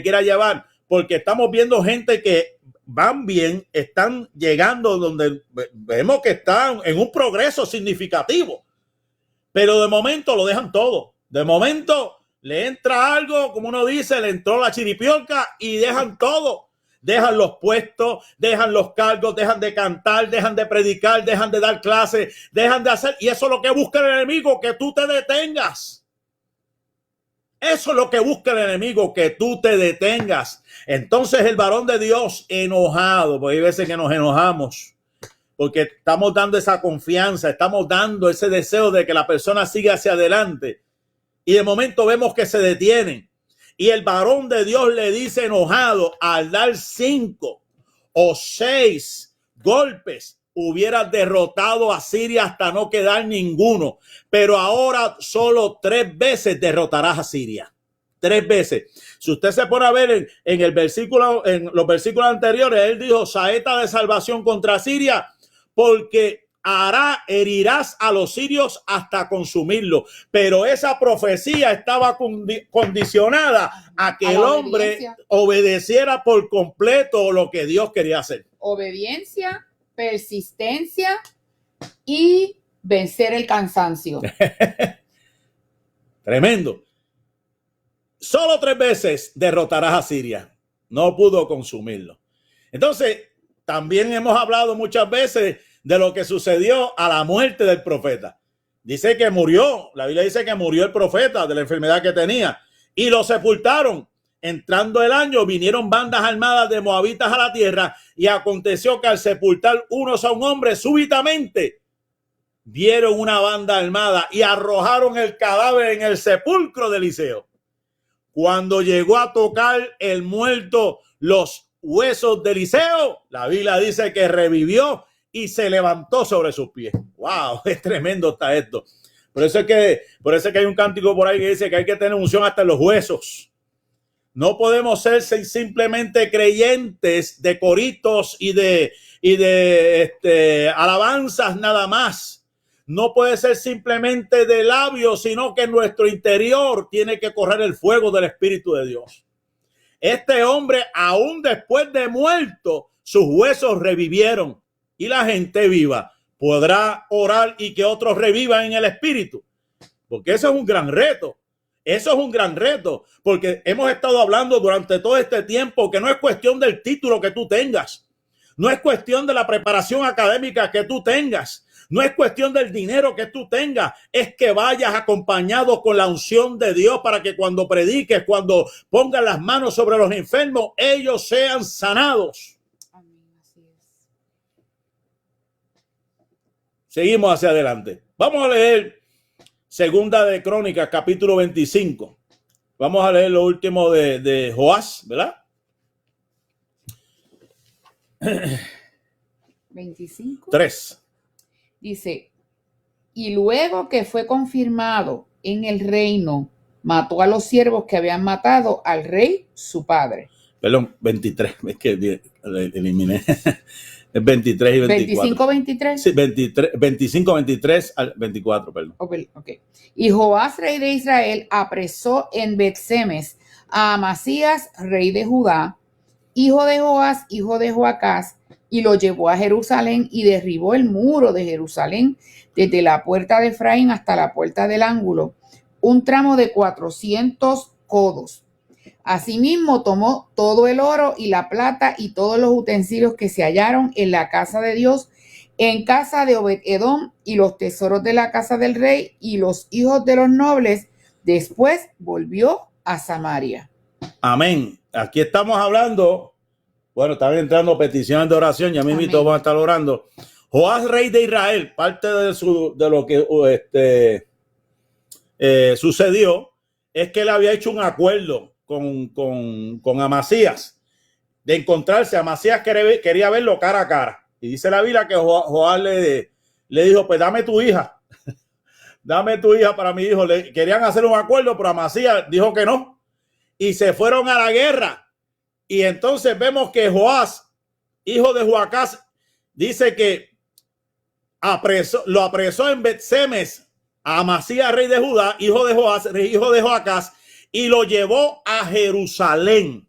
quiera llevar, porque estamos viendo gente que van bien, están llegando donde vemos que están en un progreso significativo, pero de momento lo dejan todo. De momento le entra algo, como uno dice, le entró la chiripiorca y dejan todo. Dejan los puestos, dejan los cargos, dejan de cantar, dejan de predicar, dejan de dar clases, dejan de hacer. Y eso es lo que busca el enemigo, que tú te detengas. Eso es lo que busca el enemigo, que tú te detengas. Entonces el varón de Dios enojado, porque hay veces que nos enojamos, porque estamos dando esa confianza, estamos dando ese deseo de que la persona siga hacia adelante. Y de momento vemos que se detienen. Y el varón de Dios le dice enojado, al dar 5 o 6 golpes, hubiera derrotado a Siria hasta no quedar ninguno. Pero ahora solo 3 veces derrotarás a Siria. 3 veces. Si usted se pone a ver en los versículos anteriores, él dijo, saeta de salvación contra Siria, porque herirás a los sirios hasta consumirlo. Pero esa profecía estaba condicionada a que el hombre obedeciera por completo lo que Dios quería hacer. Obediencia, persistencia y vencer el cansancio. Tremendo. Solo 3 veces derrotarás a Siria. No pudo consumirlo. Entonces, también hemos hablado muchas veces de lo que sucedió a la muerte del profeta. Dice que murió, la Biblia dice que murió el profeta de la enfermedad que tenía y lo sepultaron. Entrando el año, vinieron bandas armadas de moabitas a la tierra y aconteció que al sepultar unos a un hombre, súbitamente vieron una banda armada y arrojaron el cadáver en el sepulcro de Eliseo. Cuando llegó a tocar el muerto los huesos de Eliseo, la Biblia dice que revivió y se levantó sobre sus pies. ¡Wow! Es tremendo está esto. Por eso es que hay un cántico por ahí que dice que hay que tener unción hasta en los huesos. No podemos ser simplemente creyentes de coritos y de alabanzas nada más. No puede ser simplemente de labios, sino que en nuestro interior tiene que correr el fuego del Espíritu de Dios. Este hombre, aún después de muerto, sus huesos revivieron, y la gente viva podrá orar y que otros revivan en el Espíritu. Porque eso es un gran reto. Eso es un gran reto, porque hemos estado hablando durante todo este tiempo que no es cuestión del título que tú tengas, no es cuestión de la preparación académica que tú tengas, no es cuestión del dinero que tú tengas, es que vayas acompañado con la unción de Dios para que cuando prediques, cuando pongas las manos sobre los enfermos, ellos sean sanados. Amén, así es. Seguimos hacia adelante. Vamos a leer Segunda de Crónicas, capítulo 25. Vamos a leer lo último de Joás, ¿verdad? 25. 3. Dice, y luego que fue confirmado en el reino, mató a los siervos que habían matado al rey, su padre. Perdón, 23. Es que eliminé. Es 23 y 24. 25-23. Sí, 25, 23 al 24, perdón. Okay. Y Joás, rey de Israel, apresó en Bet-Semes a Amasías, rey de Judá, hijo de Joás, hijo de Joacás, y lo llevó a Jerusalén y derribó el muro de Jerusalén desde la puerta de Efraín hasta la puerta del ángulo, un tramo de 400 codos. Asimismo tomó todo el oro y la plata y todos los utensilios que se hallaron en la casa de Dios, en casa de Obed-Edom, y los tesoros de la casa del rey y los hijos de los nobles. Después volvió a Samaria. Amén. Aquí estamos hablando, bueno, están entrando peticiones de oración, ya mismo vamos a estar orando. Joás, rey de Israel, parte de lo que sucedió es que él había hecho un acuerdo con Amasías de encontrarse. Amasías quería verlo cara a cara, y dice la Biblia que Joás le dijo, pues dame tu hija dame tu hija para mi hijo. Querían hacer un acuerdo, pero Amasías dijo que no, y se fueron a la guerra. Y entonces vemos que Joás, hijo de Joacás, dice que lo apresó en Bet-Semes a Amasías, rey de Judá, hijo de Joás, hijo de Joacás, y lo llevó a Jerusalén,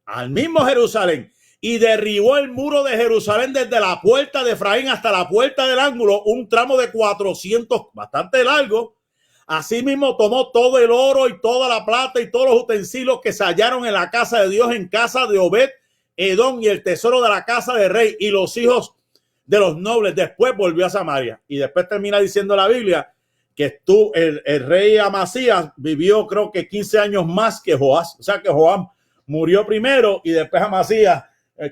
al mismo Jerusalén, y derribó el muro de Jerusalén desde la puerta de Efraín hasta la puerta del ángulo, un tramo de 400, bastante largo. Asimismo tomó todo el oro y toda la plata y todos los utensilios que se hallaron en la casa de Dios, en casa de Obed-Edom, y el tesoro de la casa del rey y los hijos de los nobles. Después volvió a Samaria. Y después termina diciendo la Biblia que el rey Amasías vivió, creo que 15 años más que Joás. O sea que Joás murió primero y después Amasías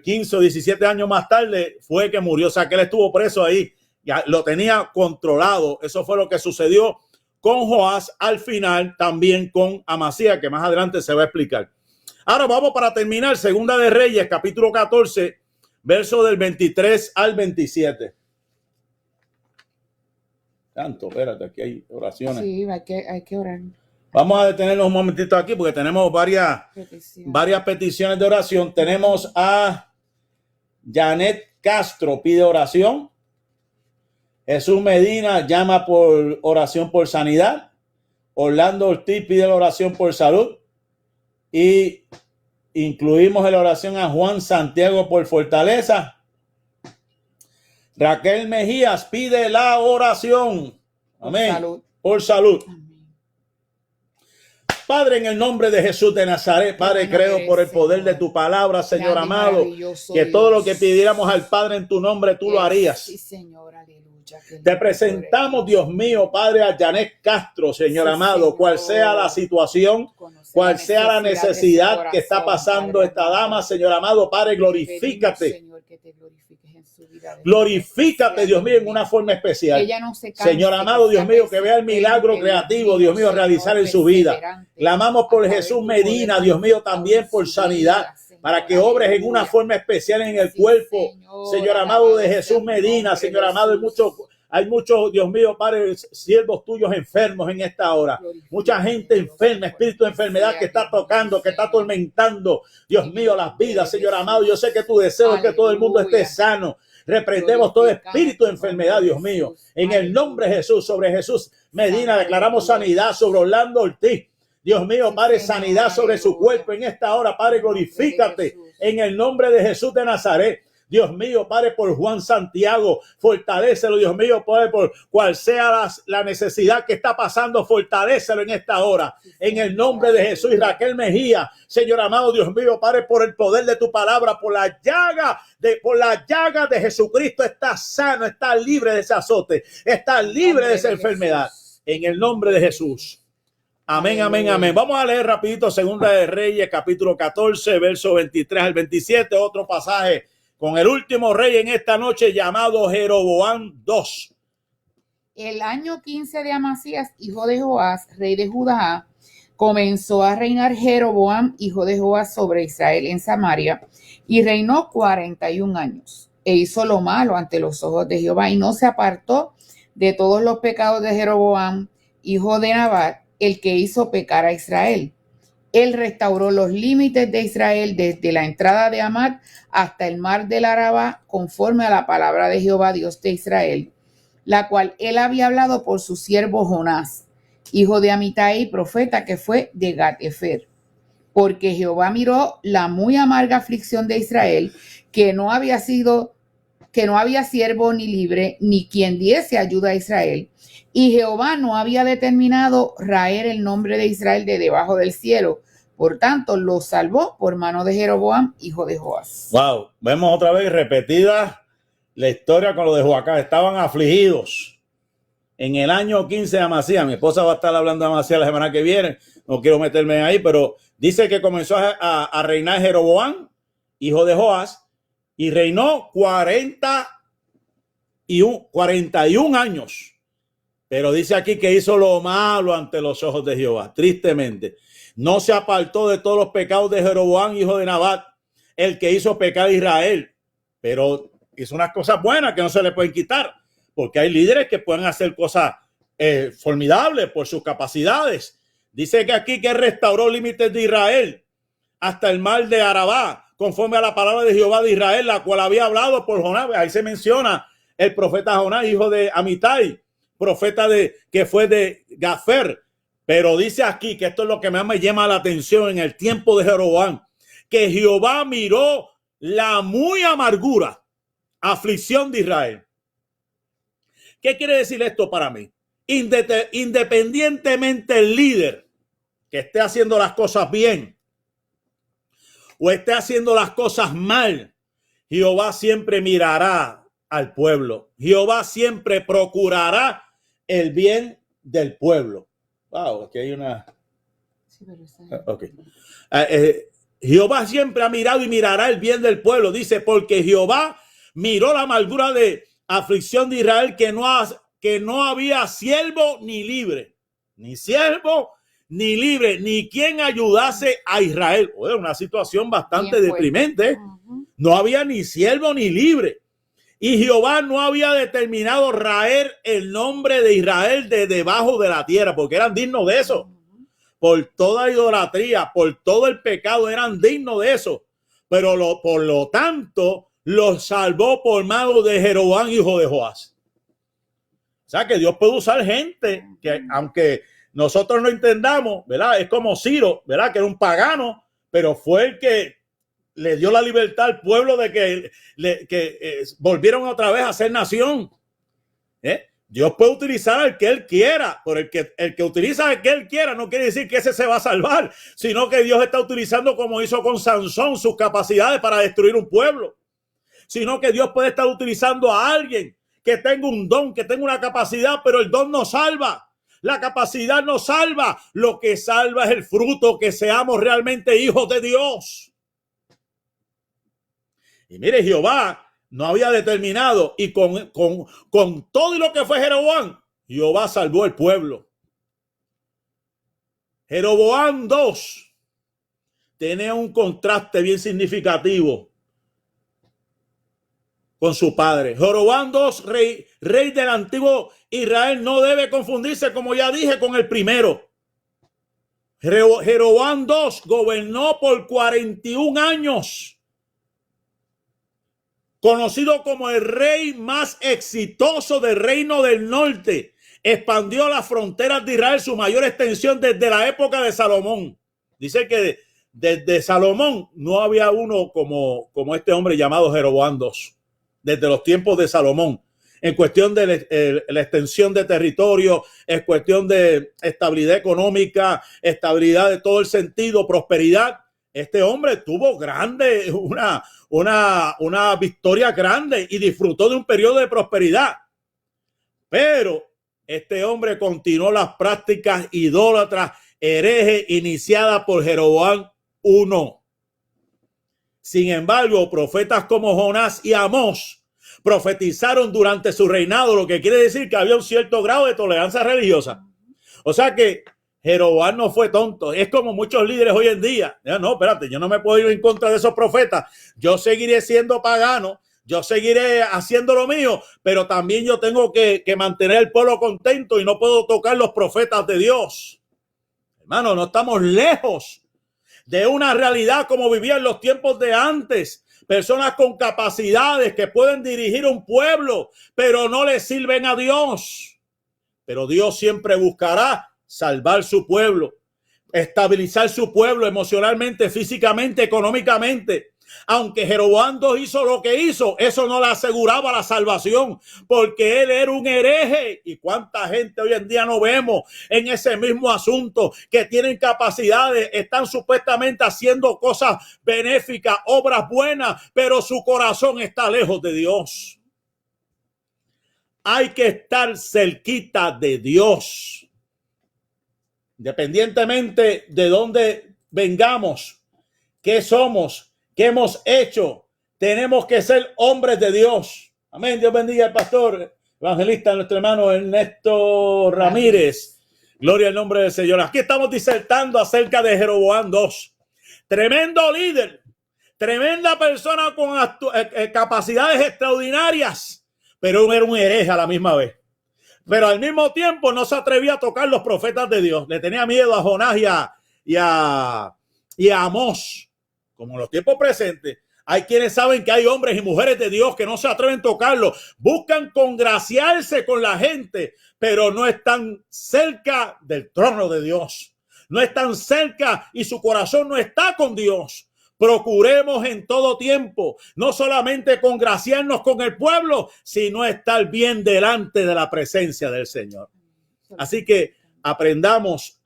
15 o 17 años más tarde fue que murió. O sea que él estuvo preso ahí, ya lo tenía controlado. Eso fue lo que sucedió con Joás, al final también con Amasías, que más adelante se va a explicar. Ahora vamos para terminar, Segunda de Reyes, capítulo 14, verso del 23 al 27. Tanto, espérate, aquí hay oraciones. Sí, hay que orar. Vamos a detenernos un momentito aquí porque tenemos varias peticiones de oración. Tenemos a Janet Castro, pide oración. Jesús Medina llama por oración por sanidad. Orlando Ortiz pide la oración por salud. Y incluimos en la oración a Juan Santiago por fortaleza. Raquel Mejías pide la oración. Amén. Por salud. Amén. Padre, en el nombre de Jesús de Nazaret, Padre, creo por el poder de tu palabra, Señor amado, que todo lo que pidiéramos al Padre en tu nombre, tú lo harías. Sí, Señor, aleluya. Te presentamos, Dios mío, Padre, a Janet Castro, Señor amado, cual sea la situación, cual sea la necesidad que está pasando esta dama, Señor amado, Padre, glorifícate. Glorifícate, Dios mío, en una forma especial. Señor amado, Dios mío, que vea el milagro creativo, Dios mío, realizar en su vida. Clamamos por Jesús Medina, Dios mío, también por sanidad. para que obres en una forma especial en el cuerpo, Señor amado, de Jesús Medina. Señor amado, hay muchos, Dios mío, Padre, siervos tuyos enfermos en esta hora. Mucha gente enferma, espíritu de enfermedad que está tocando, que está atormentando, Dios mío, las vidas, Señor amado. Yo sé que tu deseo es que todo el mundo esté sano. Reprendemos todo espíritu de enfermedad, Dios mío. En el nombre de Jesús, sobre Jesús Medina, declaramos sanidad sobre Orlando Ortiz. Dios mío, Padre, sanidad sobre su cuerpo en esta hora. Padre, glorifícate en el nombre de Jesús de Nazaret. Dios mío, Padre, por Juan Santiago, fortalécelo, Dios mío, Padre, por cual sea la necesidad que está pasando, fortalécelo en esta hora, en el nombre de Jesús. Y Raquel Mejía, Señor amado, Dios mío, Padre, por el poder de tu palabra, por la llaga de Jesucristo, está sano, está libre de ese azote, está libre de esa enfermedad, en el nombre de Jesús. Amén, amén, amén. Vamos a leer rapidito Segunda de Reyes, capítulo 14, verso 23 al 27, otro pasaje con el último rey en esta noche llamado Jeroboam II. El año 15 de Amasías, hijo de Joás, rey de Judá, comenzó a reinar Jeroboam, hijo de Joás, sobre Israel en Samaria, y reinó 41 años. E hizo lo malo ante los ojos de Jehová, y no se apartó de todos los pecados de Jeroboam, hijo de Nabat, el que hizo pecar a Israel. Él restauró los límites de Israel desde la entrada de Hamat hasta el mar del Arabá, conforme a la palabra de Jehová, Dios de Israel, la cual él había hablado por su siervo Jonás, hijo de Amitai, profeta que fue de Gat-Efer. Porque Jehová miró la muy amarga aflicción de Israel, que no había siervo ni libre, ni quien diese ayuda a Israel. Y Jehová no había determinado raer el nombre de Israel de debajo del cielo. Por tanto, lo salvó por mano de Jeroboam, hijo de Joás. Wow, vemos otra vez repetida la historia con lo de Joacán. Estaban afligidos en el año 15 de Amasías. Mi esposa va a estar hablando de Amasías la semana que viene. No quiero meterme ahí, pero dice que comenzó a reinar Jeroboam, hijo de Joás, y reinó 41 años. Pero dice aquí que hizo lo malo ante los ojos de Jehová, tristemente. No se apartó de todos los pecados de Jeroboam, hijo de Nabat, el que hizo pecar a Israel. Pero hizo unas cosas buenas que no se le pueden quitar, porque hay líderes que pueden hacer cosas formidables por sus capacidades. Dice que aquí que restauró límites de Israel hasta el mar de Arabá, conforme a la palabra de Jehová de Israel, la cual había hablado por Jonás. Ahí se menciona el profeta Jonás, hijo de Amitai, profeta que fue de Gafer. Pero dice aquí que esto es lo que más me llama la atención en el tiempo de Jeroboam, que Jehová miró la muy amargura aflicción de Israel. ¿Qué quiere decir esto para mí? Independientemente el líder que esté haciendo las cosas bien o esté haciendo las cosas mal, Jehová siempre mirará al pueblo. Jehová siempre procurará el bien del pueblo. Wow, aquí hay una... Okay. Jehová siempre ha mirado y mirará el bien del pueblo. Dice, porque Jehová miró la amargura de aflicción de Israel, que no había siervo ni libre. Ni siervo ni libre, ni quien ayudase a Israel. Oye, una situación bastante deprimente. No había ni siervo ni libre. Y Jehová no había determinado raer el nombre de Israel de debajo de la tierra, porque eran dignos de eso. Por toda idolatría, por todo el pecado, eran dignos de eso. Pero por lo tanto, los salvó por mano de Jeroboam, hijo de Joás. O sea que Dios puede usar gente que, aunque nosotros no entendamos, ¿verdad? Es como Ciro, ¿verdad? Que era un pagano, pero fue el que le dio la libertad al pueblo de que volvieron otra vez a ser nación. Dios puede utilizar al que él quiera, pero el que utiliza al que él quiera no quiere decir que ese se va a salvar, sino que Dios está utilizando, como hizo con Sansón, sus capacidades para destruir un pueblo. Sino que Dios puede estar utilizando a alguien que tenga un don, que tenga una capacidad, pero el don no salva. La capacidad no salva. Lo que salva es el fruto, que seamos realmente hijos de Dios. Y mire, Jehová no había determinado, y con todo y lo que fue Jeroboam, Jehová salvó el pueblo. Jeroboam II tenía un contraste bien significativo con su padre. Jeroboam II, rey del antiguo Israel, no debe confundirse, como ya dije, con el primero. Jeroboam II gobernó por 41 años, conocido como el rey más exitoso del reino del norte. Expandió las fronteras de Israel, su mayor extensión desde la época de Salomón. Dice que desde Salomón no había uno como este hombre llamado Jeroboam II. Desde los tiempos de Salomón, en cuestión de la extensión de territorio, en cuestión de estabilidad económica, estabilidad de todo el sentido, prosperidad. Este hombre tuvo una victoria grande y disfrutó de un periodo de prosperidad. Pero este hombre continuó las prácticas idólatras, herejes, iniciadas por Jeroboam I. Sin embargo, profetas como Jonás y Amós profetizaron durante su reinado, lo que quiere decir que había un cierto grado de tolerancia religiosa. O sea que Jeroboam no fue tonto. Es como muchos líderes hoy en día. No, espérate, yo no me puedo ir en contra de esos profetas. Yo seguiré siendo pagano, yo seguiré haciendo lo mío, pero también yo tengo que mantener el pueblo contento y no puedo tocar los profetas de Dios. Hermano, no estamos lejos de una realidad como vivían los tiempos de antes. Personas con capacidades que pueden dirigir un pueblo, pero no le sirven a Dios. Pero Dios siempre buscará salvar su pueblo, estabilizar su pueblo emocionalmente, físicamente, económicamente. Aunque Jeroboam II hizo lo que hizo, eso no le aseguraba la salvación, porque él era un hereje. Y cuánta gente hoy en día no vemos en ese mismo asunto, que tienen capacidades, están supuestamente haciendo cosas benéficas, obras buenas, pero su corazón está lejos de Dios. Hay que estar cerquita de Dios, independientemente de dónde vengamos, qué somos, ¿qué hemos hecho? Tenemos que ser hombres de Dios. Amén. Dios bendiga al pastor evangelista, nuestro hermano Ernesto Ramírez. Gloria al nombre del Señor. Aquí estamos disertando acerca de Jeroboam II. Tremendo líder, tremenda persona con capacidades extraordinarias, pero era un hereje a la misma vez. Pero al mismo tiempo no se atrevía a tocar los profetas de Dios. Le tenía miedo a Jonás y a Amós. Como en los tiempos presentes, hay quienes saben que hay hombres y mujeres de Dios que no se atreven a tocarlo. Buscan congraciarse con la gente, pero no están cerca del trono de Dios. No están cerca y su corazón no está con Dios. Procuremos en todo tiempo no solamente congraciarnos con el pueblo, sino estar bien delante de la presencia del Señor. Así que aprendamos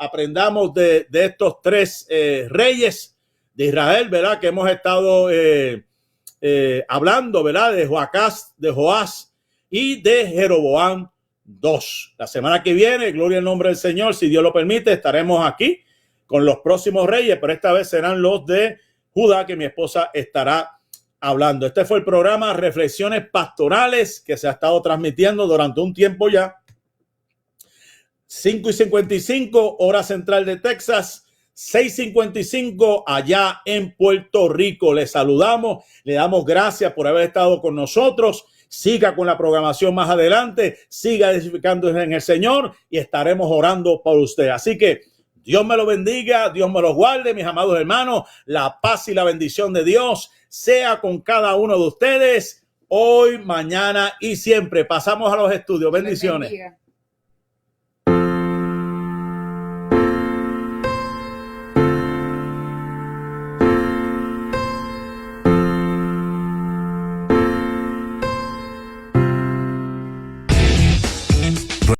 de estos tres reyes de Israel, ¿verdad? Que hemos estado hablando, ¿verdad? De Joás y de Jeroboam II. La semana que viene, gloria al nombre del Señor, si Dios lo permite, estaremos aquí con los próximos reyes, pero esta vez serán los de Judá, que mi esposa estará hablando. Este fue el programa Reflexiones Pastorales, que se ha estado transmitiendo durante un tiempo ya. 5:55, hora central de Texas. 6:55 allá en Puerto Rico. Les saludamos, le damos gracias por haber estado con nosotros. Siga con la programación más adelante, siga edificándose en el Señor y estaremos orando por usted. Así que Dios me lo bendiga, Dios me lo guarde, mis amados hermanos. La paz y la bendición de Dios sea con cada uno de ustedes hoy, mañana y siempre. Pasamos a los estudios. Bendiciones.